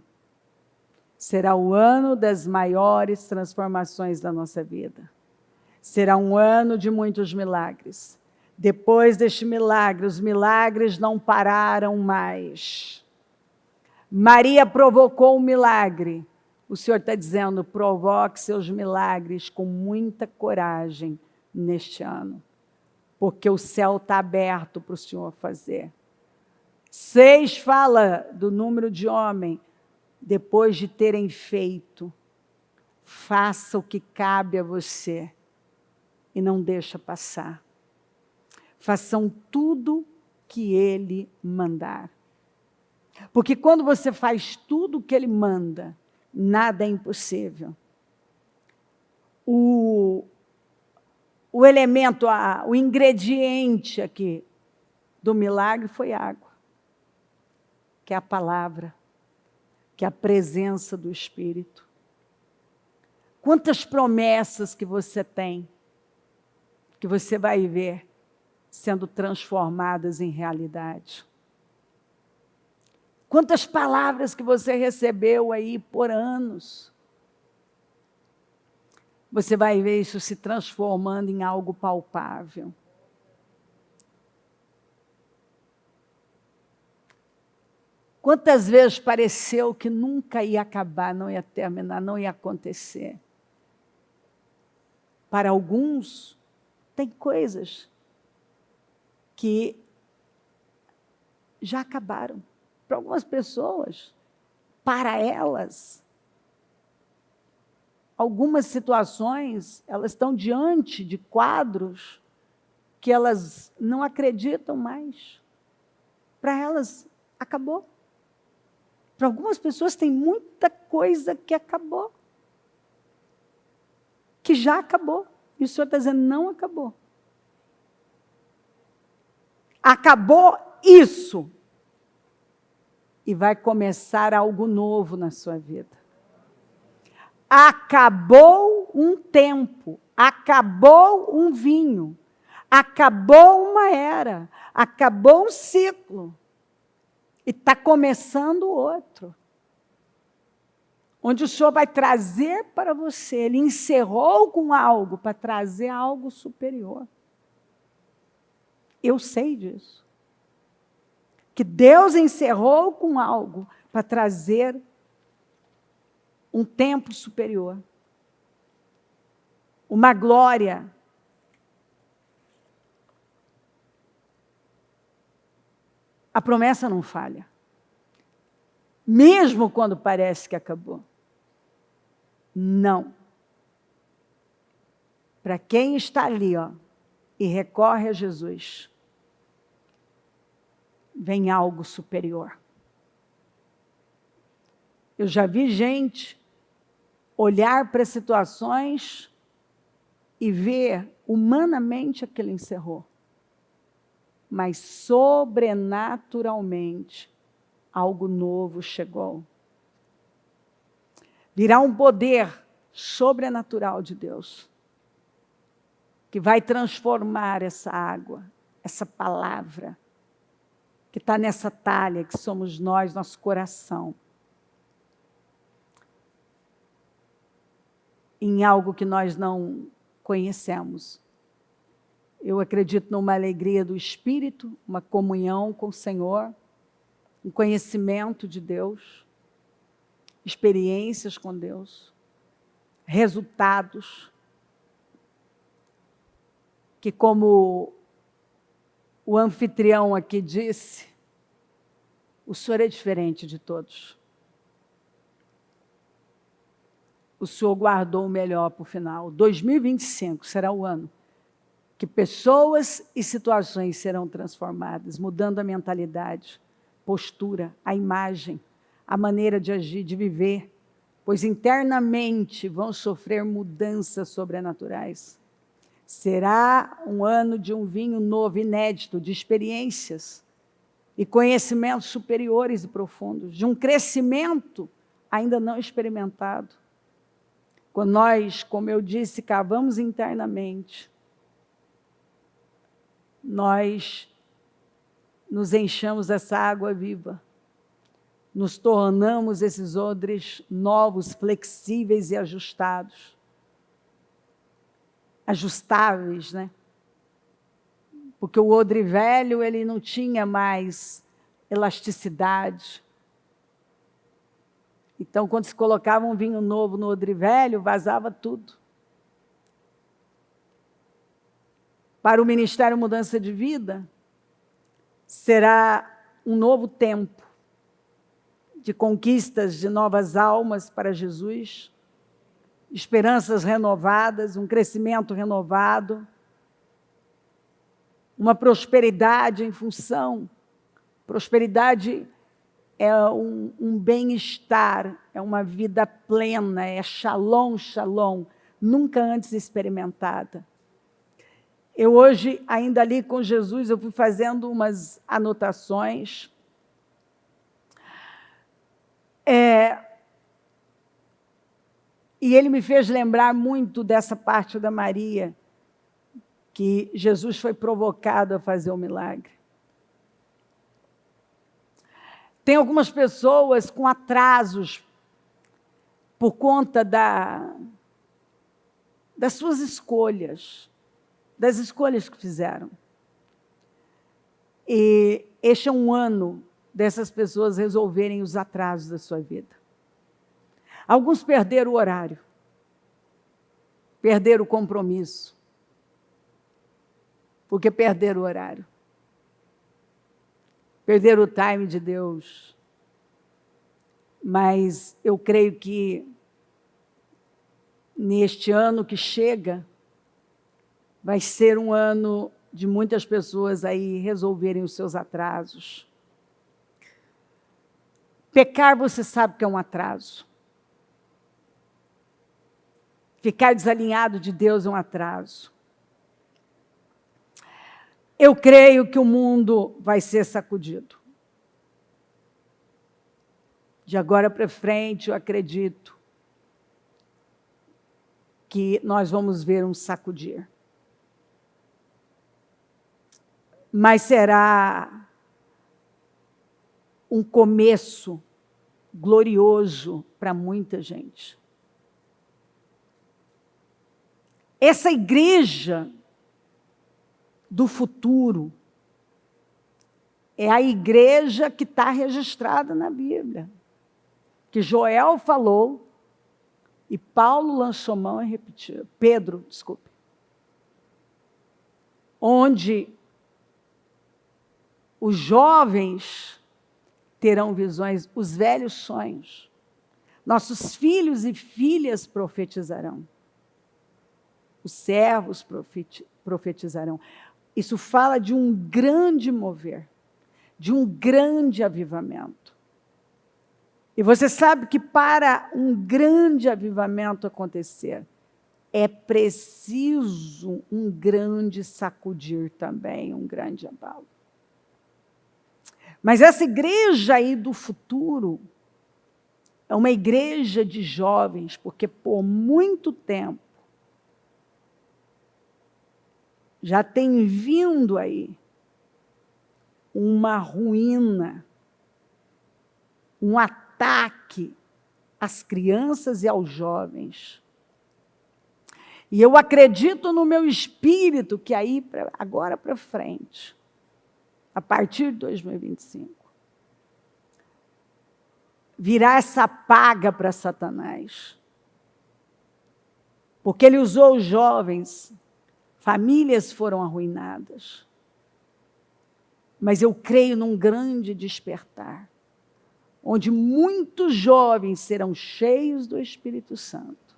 S1: Será o ano das maiores transformações da nossa vida. Será um ano de muitos milagres. Depois deste milagre, os milagres não pararam mais. Maria provocou um milagre. O Senhor está dizendo, provoque seus milagres com muita coragem neste ano. Porque o céu está aberto para o Senhor fazer. 6 fala do número de homem. Depois de terem feito, faça o que cabe a você. E não deixa passar. Façam tudo que Ele mandar. Porque quando você faz tudo o que Ele manda, nada é impossível. O elemento, o ingrediente aqui do milagre foi água. Que é a palavra. Que é a presença do Espírito. Quantas promessas que você tem, que você vai ver sendo transformadas em realidade. Quantas palavras que você recebeu aí por anos. você vai ver isso se transformando em algo palpável. Quantas vezes pareceu que nunca ia acabar, não ia terminar, não ia acontecer? Para alguns, tem coisas que já acabaram. Para algumas pessoas, para elas, algumas situações, elas estão diante de quadros que elas não acreditam mais. Para elas, acabou. Para algumas pessoas tem muita coisa que acabou. Que já acabou. E o Senhor está dizendo, não acabou. Acabou isso. E vai começar algo novo na sua vida. Acabou um tempo, acabou um vinho, acabou uma era, acabou um ciclo. E está começando outro. Onde o Senhor vai trazer para você, Ele encerrou com algo para trazer algo superior. Eu sei disso. Que Deus encerrou com algo para trazer um tempo superior. Uma glória. A promessa não falha. Mesmo quando parece que acabou. Não. Para quem está ali, e recorre a Jesus, vem algo superior. Eu já vi gente olhar para situações e ver humanamente aquilo encerrou. Mas sobrenaturalmente, algo novo chegou. Virá um poder sobrenatural de Deus, que vai transformar essa água, essa palavra, que está nessa talha, que somos nós, nosso coração, em algo que nós não conhecemos. Eu acredito numa alegria do Espírito, uma comunhão com o Senhor, um conhecimento de Deus, experiências com Deus, resultados, que como o anfitrião aqui disse, o Senhor é diferente de todos. O Senhor guardou o melhor para o final. 2025 será o ano que pessoas e situações serão transformadas, mudando a mentalidade, postura, a imagem, a maneira de agir, de viver, pois internamente vão sofrer mudanças sobrenaturais. Será um ano de um vinho novo, inédito, de experiências e conhecimentos superiores e profundos, de um crescimento ainda não experimentado. Quando nós, como eu disse, cavamos internamente, nós nos enchemos dessa água viva, nos tornamos esses odres novos, flexíveis e ajustados. Ajustáveis, né? Porque o odre velho, ele não tinha mais elasticidade. Então, quando se colocava um vinho novo no odre velho, vazava tudo. Para o Ministério Mudança de Vida, será um novo tempo de conquistas de novas almas para Jesus, esperanças renovadas, um crescimento renovado, uma prosperidade em função. Prosperidade é um bem-estar, é uma vida plena, é shalom, shalom, nunca antes experimentada. Eu hoje, ainda ali com Jesus, eu fui fazendo umas anotações. E ele me fez lembrar muito dessa parte da Maria, que Jesus foi provocado a fazer o milagre. Tem algumas pessoas com atrasos por conta das suas escolhas, das escolhas que fizeram. E este é um ano dessas pessoas resolverem os atrasos da sua vida. Alguns perderam o horário, perderam o compromisso, porque perderam o horário, perderam o time de Deus. Mas eu creio que neste ano que chega, vai ser um ano de muitas pessoas aí resolverem os seus atrasos. Pecar, você sabe que é um atraso. Ficar desalinhado de Deus é um atraso. Eu creio que o mundo vai ser sacudido. De agora para frente, eu acredito que nós vamos ver um sacudir. Mas será um começo glorioso para muita gente. Essa igreja do futuro é a igreja que está registrada na Bíblia, que Joel falou e Paulo lançou mão e repetiu. Pedro, desculpe. Onde os jovens terão visões, os velhos sonhos. Nossos filhos e filhas profetizarão. Os servos profetizarão. Isso fala de um grande mover, de um grande avivamento. E você sabe que para um grande avivamento acontecer, é preciso um grande sacudir também, um grande abalo. Mas essa igreja aí do futuro é uma igreja de jovens, porque por muito tempo já tem vindo aí uma ruína, um ataque às crianças e aos jovens. E eu acredito no meu espírito que aí, agora para frente, a partir de 2025, virá essa paga para Satanás. Porque ele usou os jovens, famílias foram arruinadas. Mas eu creio num grande despertar, onde muitos jovens serão cheios do Espírito Santo.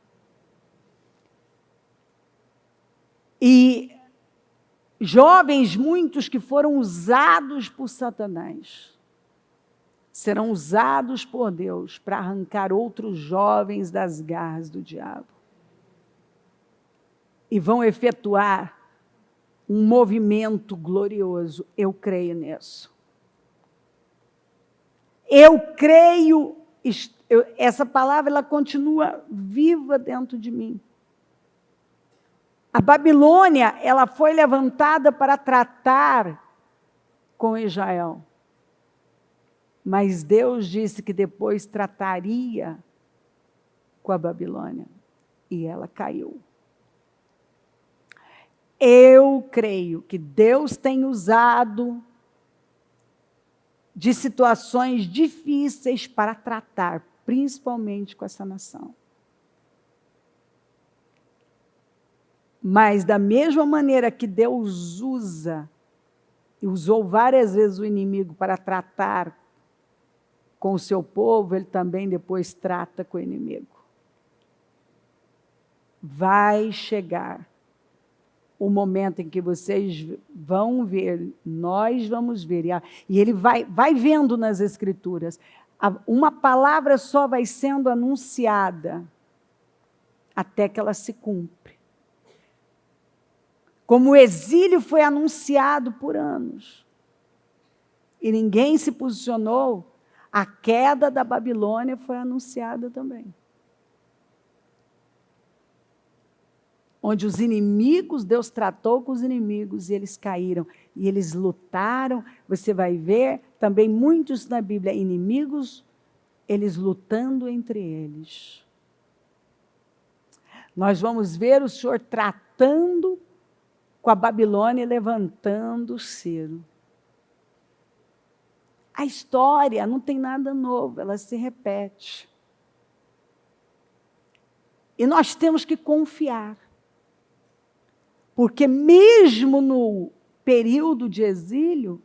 S1: E jovens muitos que foram usados por Satanás, serão usados por Deus para arrancar outros jovens das garras do diabo. E vão efetuar um movimento glorioso. Eu creio nisso. Eu creio, essa palavra ela continua viva dentro de mim. A Babilônia, ela foi levantada para tratar com Israel. Mas Deus disse que depois trataria com a Babilônia. E ela caiu. Eu creio que Deus tem usado de situações difíceis para tratar, principalmente com essa nação. Mas da mesma maneira que Deus usa, e usou várias vezes o inimigo para tratar com o seu povo, ele também depois trata com o inimigo. Vai chegar o momento em que vocês vão ver, nós vamos ver, e ele vai vendo nas Escrituras, uma palavra só vai sendo anunciada até que ela se cumpre. Como o exílio foi anunciado por anos, e ninguém se posicionou, a queda da Babilônia foi anunciada também. Onde os inimigos, Deus tratou com os inimigos e eles caíram. E eles lutaram, você vai ver também muitos na Bíblia, inimigos, eles lutando entre eles. Nós vamos ver o Senhor tratando com a Babilônia e levantando Ciro. A história não tem nada novo, ela se repete. E nós temos que confiar. Porque mesmo no período de exílio,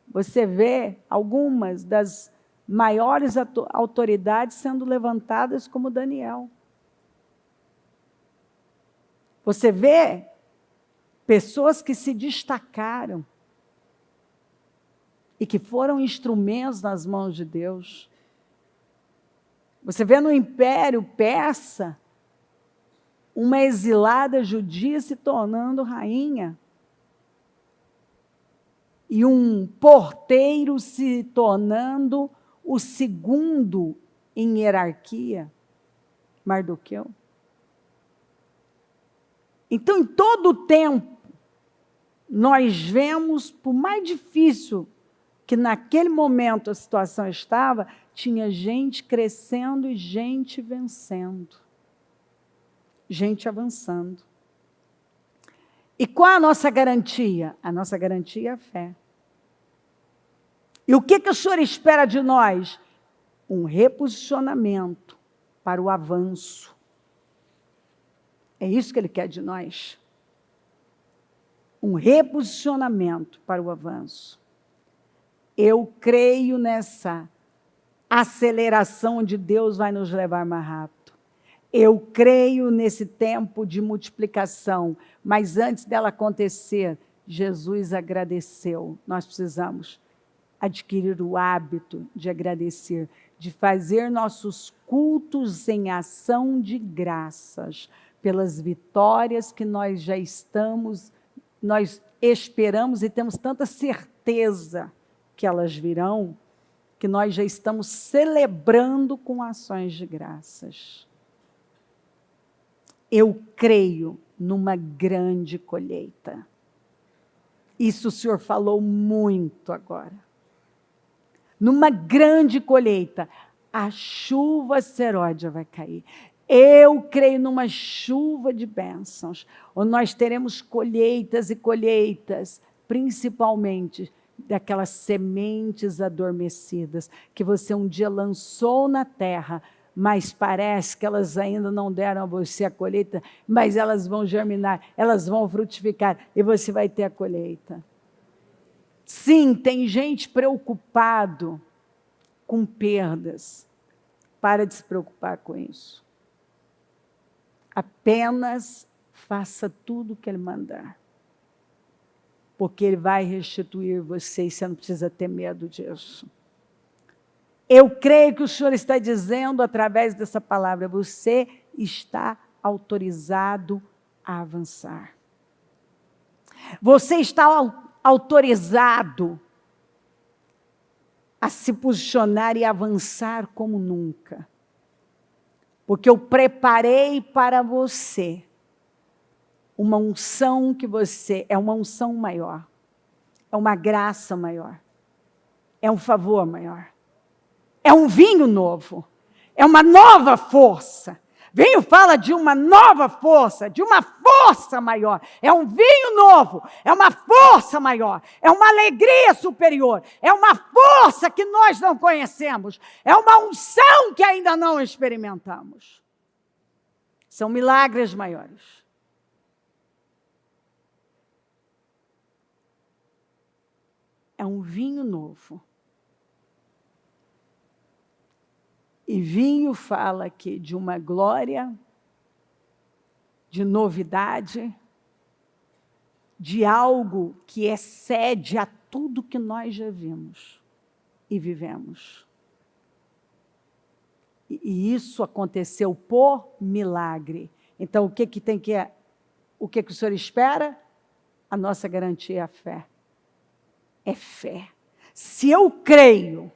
S1: você vê algumas das maiores autoridades sendo levantadas como Daniel. Você vê pessoas que se destacaram e que foram instrumentos nas mãos de Deus. Você vê no Império Persa uma exilada judia se tornando rainha e um porteiro se tornando o segundo em hierarquia, Mardoqueu. Então, em todo o tempo, nós vemos, por mais difícil que naquele momento a situação estava, tinha gente crescendo e gente vencendo. Gente avançando. E qual a nossa garantia? A nossa garantia é a fé. E o que o Senhor espera de nós? Um reposicionamento para o avanço. É isso que Ele quer de nós. Um reposicionamento para o avanço. Eu creio nessa aceleração onde Deus vai nos levar mais rápido. Eu creio nesse tempo de multiplicação, mas antes dela acontecer, Jesus agradeceu. Nós precisamos adquirir o hábito de agradecer, de fazer nossos cultos em ação de graças, pelas vitórias que nós já estamos, nós esperamos e temos tanta certeza que elas virão, que nós já estamos celebrando com ações de graças. Eu creio numa grande colheita. Isso o Senhor falou muito agora. Numa grande colheita, a chuva seródia vai cair. Eu creio numa chuva de bênçãos, onde nós teremos colheitas e colheitas, principalmente daquelas sementes adormecidas, que você um dia lançou na terra, mas parece que elas ainda não deram a você a colheita, mas elas vão germinar, elas vão frutificar, e você vai ter a colheita. Sim, tem gente preocupado com perdas. Para de se preocupar com isso. Apenas faça tudo o que Ele mandar. Porque Ele vai restituir você e você não precisa ter medo disso. Eu creio que o Senhor está dizendo através dessa palavra, você está autorizado a avançar. Você está autorizado a se posicionar e avançar como nunca. Porque eu preparei para você uma unção que você, é uma unção maior, é uma graça maior, é um favor maior. É um vinho novo, é uma nova força. Vinho fala de uma nova força, de uma força maior. É um vinho novo, é uma força maior, é uma alegria superior, é uma força que nós não conhecemos, é uma unção que ainda não experimentamos. São milagres maiores. É um vinho novo. E vinho fala aqui de uma glória, de novidade, de algo que excede a tudo que nós já vimos e vivemos. E isso aconteceu por milagre. Então, o que o Senhor espera? A nossa garantia é a fé. É fé. Se eu creio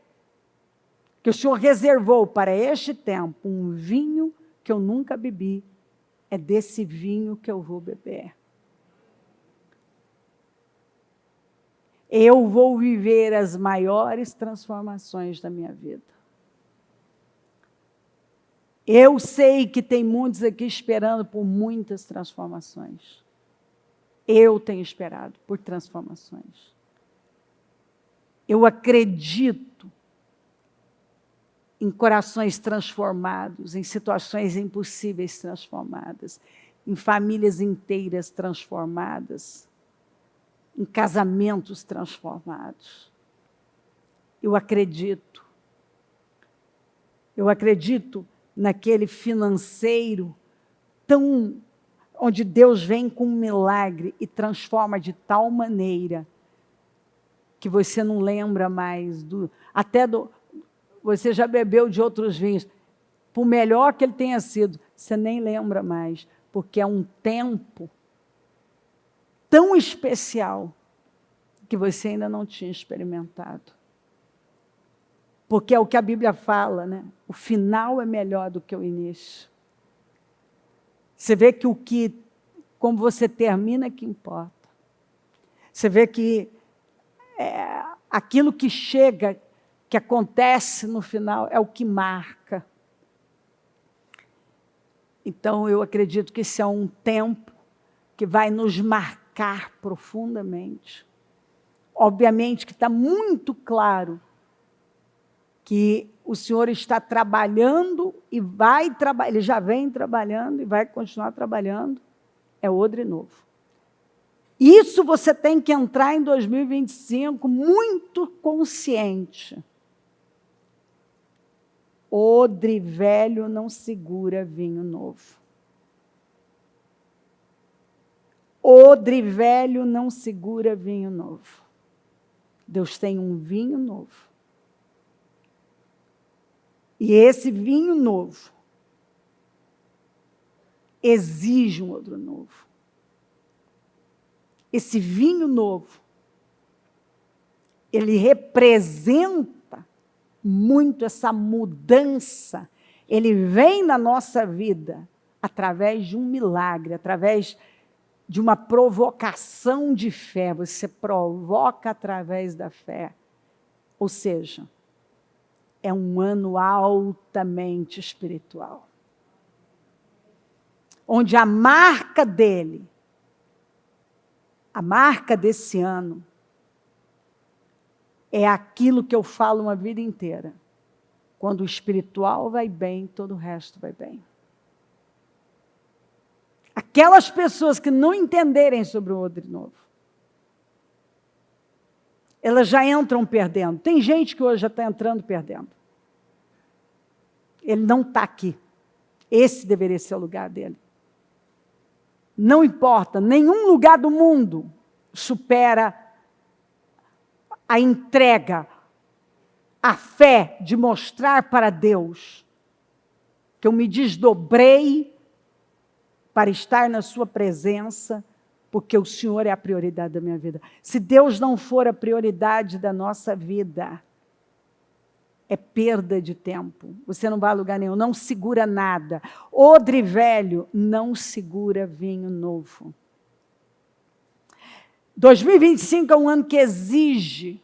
S1: que o Senhor reservou para este tempo um vinho que eu nunca bebi, é desse vinho que eu vou beber. Eu vou viver as maiores transformações da minha vida. Eu sei que tem muitos aqui esperando por muitas transformações. Eu tenho esperado por transformações. Eu acredito em corações transformados, em situações impossíveis transformadas, em famílias inteiras transformadas, em casamentos transformados. Eu acredito naquele financeiro onde Deus vem com um milagre e transforma de tal maneira que você não lembra mais você já bebeu de outros vinhos, por melhor que ele tenha sido, você nem lembra mais, porque é um tempo tão especial que você ainda não tinha experimentado. Porque é o que a Bíblia fala, né? O final é melhor do que o início. Você vê que como você termina é que importa. Você vê que aquilo que chega, que acontece no final, é o que marca. Então, eu acredito que esse é um tempo que vai nos marcar profundamente. Obviamente que está muito claro que o Senhor está trabalhando e ele já vem trabalhando e vai continuar trabalhando, é odre novo. Isso você tem que entrar em 2025 muito consciente. Odre velho não segura vinho novo. Odre velho não segura vinho novo. Deus tem um vinho novo. E esse vinho novo exige um odre novo. Esse vinho novo, ele representa muito essa mudança. Ele vem na nossa vida através de um milagre, através de uma provocação de fé. Você provoca através da fé. Ou seja, é um ano altamente espiritual. Onde a marca dele, a marca desse ano, é aquilo que eu falo uma vida inteira. Quando o espiritual vai bem, todo o resto vai bem. Aquelas pessoas que não entenderem sobre o odre novo, elas já entram perdendo. Tem gente que hoje já está entrando perdendo. Ele não está aqui. Esse deveria ser o lugar dele. Não importa, nenhum lugar do mundo supera a entrega, a fé de mostrar para Deus que eu me desdobrei para estar na sua presença, porque o Senhor é a prioridade da minha vida. Se Deus não for a prioridade da nossa vida, é perda de tempo. Você não vai a lugar nenhum, não segura nada. Odre velho não segura vinho novo. 2025 é um ano que exige,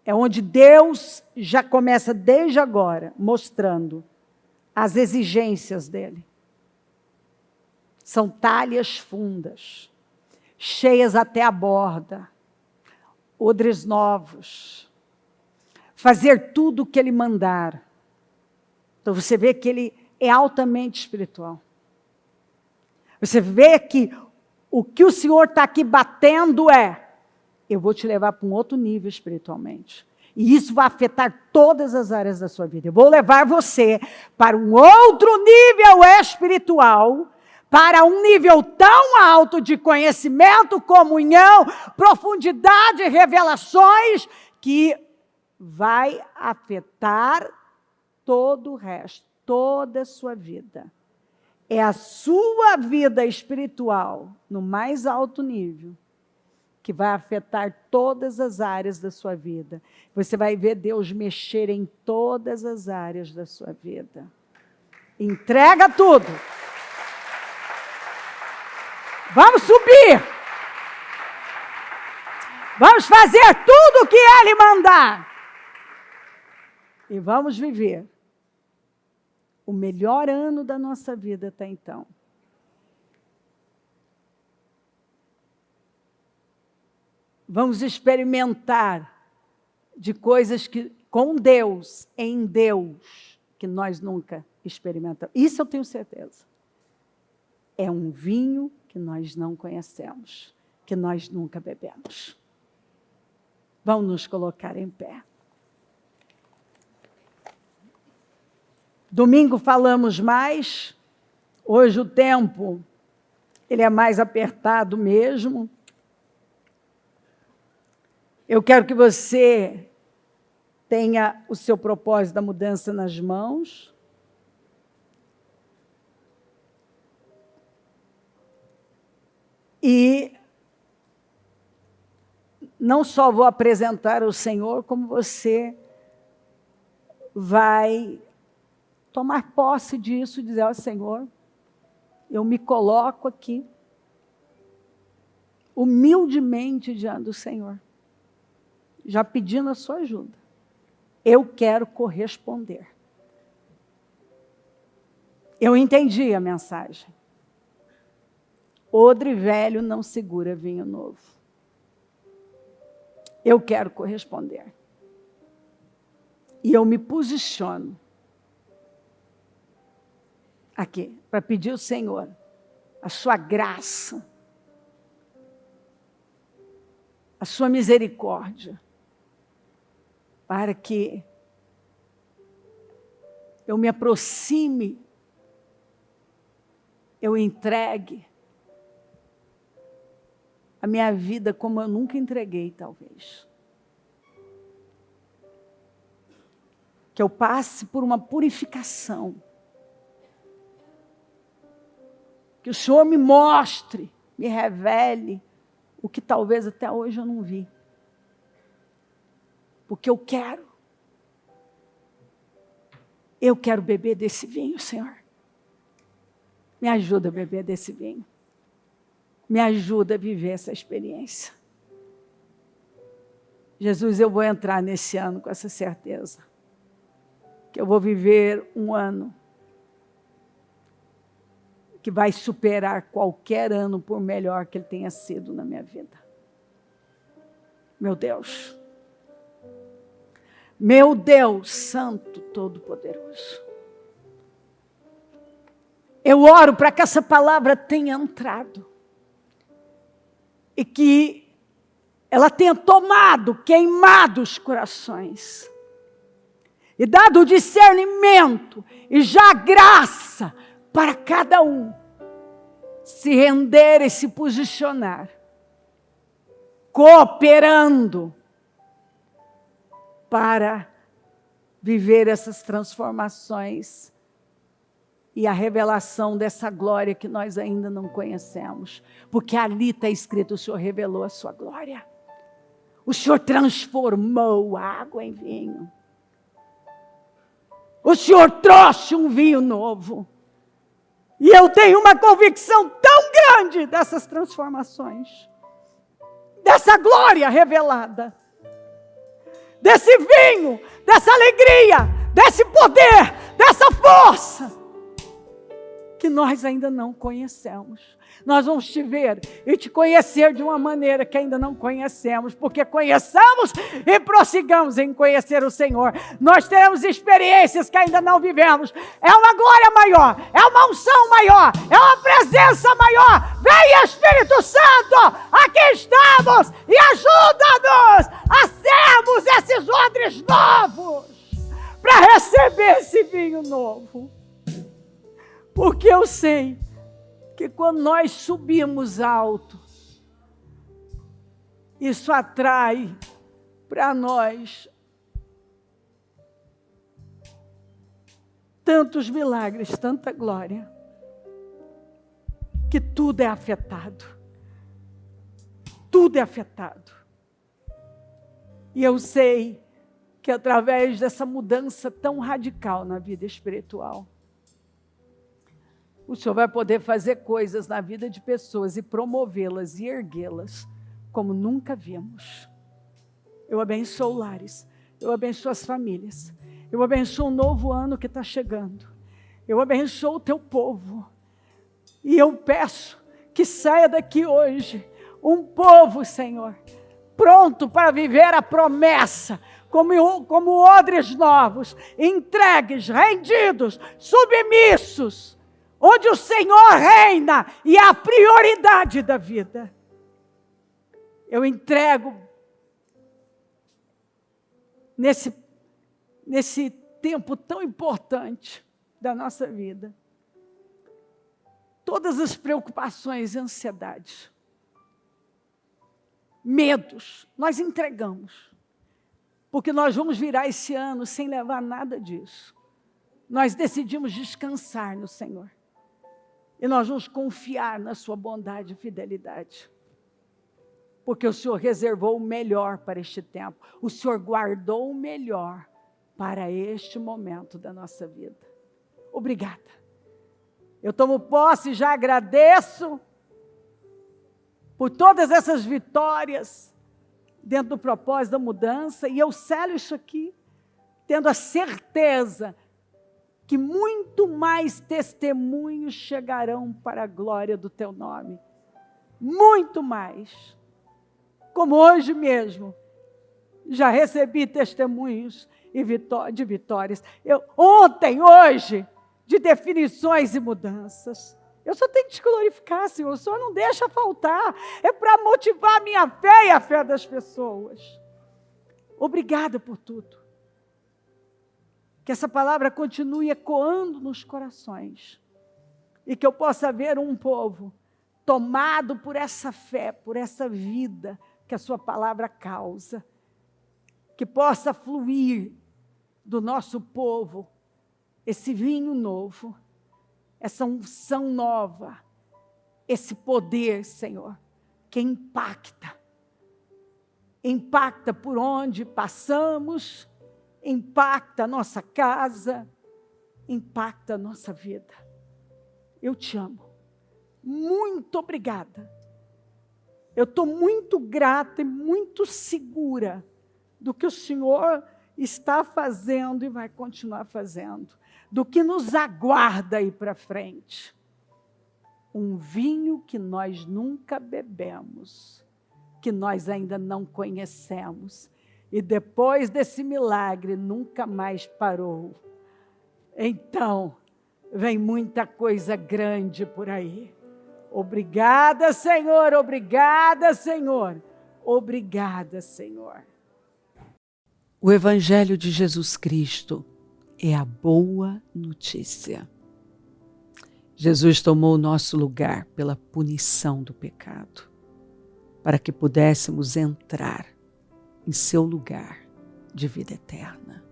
S1: é onde Deus já começa desde agora, mostrando as exigências dele. São talhas fundas, cheias até a borda, odres novos, fazer tudo o que ele mandar. Então você vê que ele é altamente espiritual. Você vê que o que o Senhor está aqui batendo eu vou te levar para um outro nível espiritualmente. E isso vai afetar todas as áreas da sua vida. Eu vou levar você para um outro nível espiritual, para um nível tão alto de conhecimento, comunhão, profundidade, revelações, que vai afetar todo o resto, toda a sua vida. É a sua vida espiritual, no mais alto nível, que vai afetar todas as áreas da sua vida. Você vai ver Deus mexer em todas as áreas da sua vida. Entrega tudo. Vamos subir. Vamos fazer tudo o que Ele mandar. E vamos viver o melhor ano da nossa vida até então. Vamos experimentar de coisas que, com Deus, em Deus, que nós nunca experimentamos. Isso eu tenho certeza. É um vinho que nós não conhecemos, que nós nunca bebemos. Vamos nos colocar em pé. Domingo falamos mais. Hoje o tempo, ele é mais apertado mesmo. Eu quero que você tenha o seu propósito da mudança nas mãos. E não só vou apresentar ao Senhor, como você vai tomar posse disso e dizer ao Senhor, eu me coloco aqui, humildemente diante do Senhor, já pedindo a sua ajuda. Eu quero corresponder. Eu entendi a mensagem. Odre velho não segura vinho novo. Eu quero corresponder. E eu me posiciono aqui para pedir ao Senhor a sua graça, a sua misericórdia, para que eu me aproxime, eu entregue a minha vida como eu nunca entreguei, talvez. Que eu passe por uma purificação. Que o Senhor me mostre, me revele o que talvez até hoje eu não vi. Porque eu quero beber desse vinho, Senhor. Me ajuda a beber desse vinho. Me ajuda a viver essa experiência. Jesus, eu vou entrar nesse ano com essa certeza. Que eu vou viver um ano que vai superar qualquer ano, por melhor que ele tenha sido na minha vida. Meu Deus. Meu Deus Santo Todo-Poderoso. Eu oro para que essa palavra tenha entrado. E que ela tenha tomado, queimado os corações. E dado o discernimento e já graça para cada um se render e se posicionar. Cooperando para viver essas transformações e a revelação dessa glória que nós ainda não conhecemos. Porque ali está escrito, o Senhor revelou a sua glória. O Senhor transformou a água em vinho. O Senhor trouxe um vinho novo. E eu tenho uma convicção tão grande dessas transformações. Dessa glória revelada. Desse vinho, dessa alegria, desse poder, dessa força. Que nós ainda não conhecemos. Nós vamos te ver e te conhecer de uma maneira que ainda não conhecemos, porque conheçamos e prossigamos em conhecer o Senhor. Nós teremos experiências que ainda não vivemos. É uma glória maior, é uma unção maior, é uma presença maior. Vem, Espírito Santo, aqui estamos e ajuda-nos a sermos esses odres novos para receber esse vinho novo. Porque eu sei que quando nós subimos alto, isso atrai para nós tantos milagres, tanta glória, que tudo é afetado. Tudo é afetado. E eu sei que através dessa mudança tão radical na vida espiritual, o Senhor vai poder fazer coisas na vida de pessoas e promovê-las e erguê-las como nunca vimos. Eu abençoo lares, eu abençoo as famílias, eu abençoo um novo ano que está chegando. Eu abençoo o teu povo. E eu peço que saia daqui hoje um povo, Senhor, pronto para viver a promessa, como odres novos, entregues, rendidos, submissos, onde o Senhor reina e é a prioridade da vida. Eu entrego nesse tempo tão importante da nossa vida todas as preocupações e ansiedades, medos, nós entregamos, porque nós vamos virar esse ano sem levar nada disso. Nós decidimos descansar no Senhor, e nós vamos confiar na sua bondade e fidelidade, porque o Senhor reservou o melhor para este tempo, o Senhor guardou o melhor para este momento da nossa vida. Obrigada. Eu tomo posse e já agradeço por todas essas vitórias dentro do propósito da mudança, e eu selo isso aqui, tendo a certeza que muito mais testemunhos chegarão para a glória do teu nome. Muito mais. Como hoje mesmo, já recebi testemunhos de vitórias. Ontem, hoje, de definições e mudanças. Eu só tenho que te glorificar, Senhor. O Senhor não deixa faltar. É para motivar a minha fé e a fé das pessoas. Obrigada por tudo. Que essa palavra continue ecoando nos corações. E que eu possa ver um povo tomado por essa fé, por essa vida que a sua palavra causa. Que possa fluir do nosso povo esse vinho novo, essa unção nova, esse poder, Senhor, que impacta por onde passamos, impacta a nossa casa, impacta a nossa vida. Eu te amo. Muito obrigada. Eu estou muito grata e muito segura do que o Senhor está fazendo e vai continuar fazendo, do que nos aguarda aí para frente. Um vinho que nós nunca bebemos, que nós ainda não conhecemos, e depois desse milagre nunca mais parou. Então, vem muita coisa grande por aí. Obrigada, Senhor, obrigada, Senhor, obrigada, Senhor. O Evangelho de Jesus Cristo é a boa notícia. Jesus tomou o nosso lugar pela punição do pecado, para que pudéssemos entrar em seu lugar de vida eterna.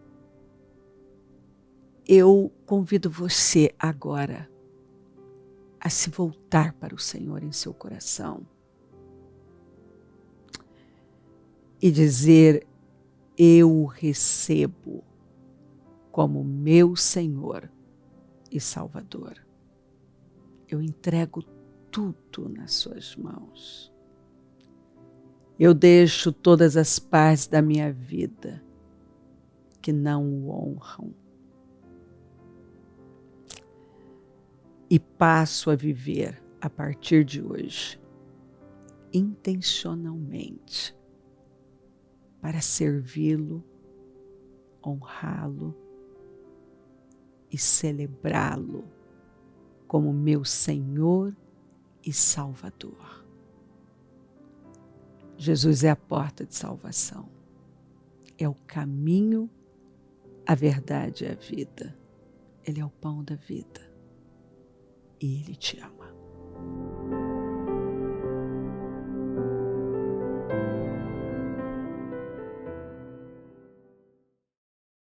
S1: Eu convido você agora a se voltar para o Senhor em seu coração e dizer: eu o recebo como meu Senhor e Salvador. Eu entrego tudo nas suas mãos. Eu deixo todas as partes da minha vida que não o honram e passo a viver a partir de hoje intencionalmente para servi-lo, honrá-lo e celebrá-lo como meu Senhor e Salvador. Jesus é a porta de salvação, é o caminho, a verdade e a vida. Ele é o pão da vida e Ele te ama.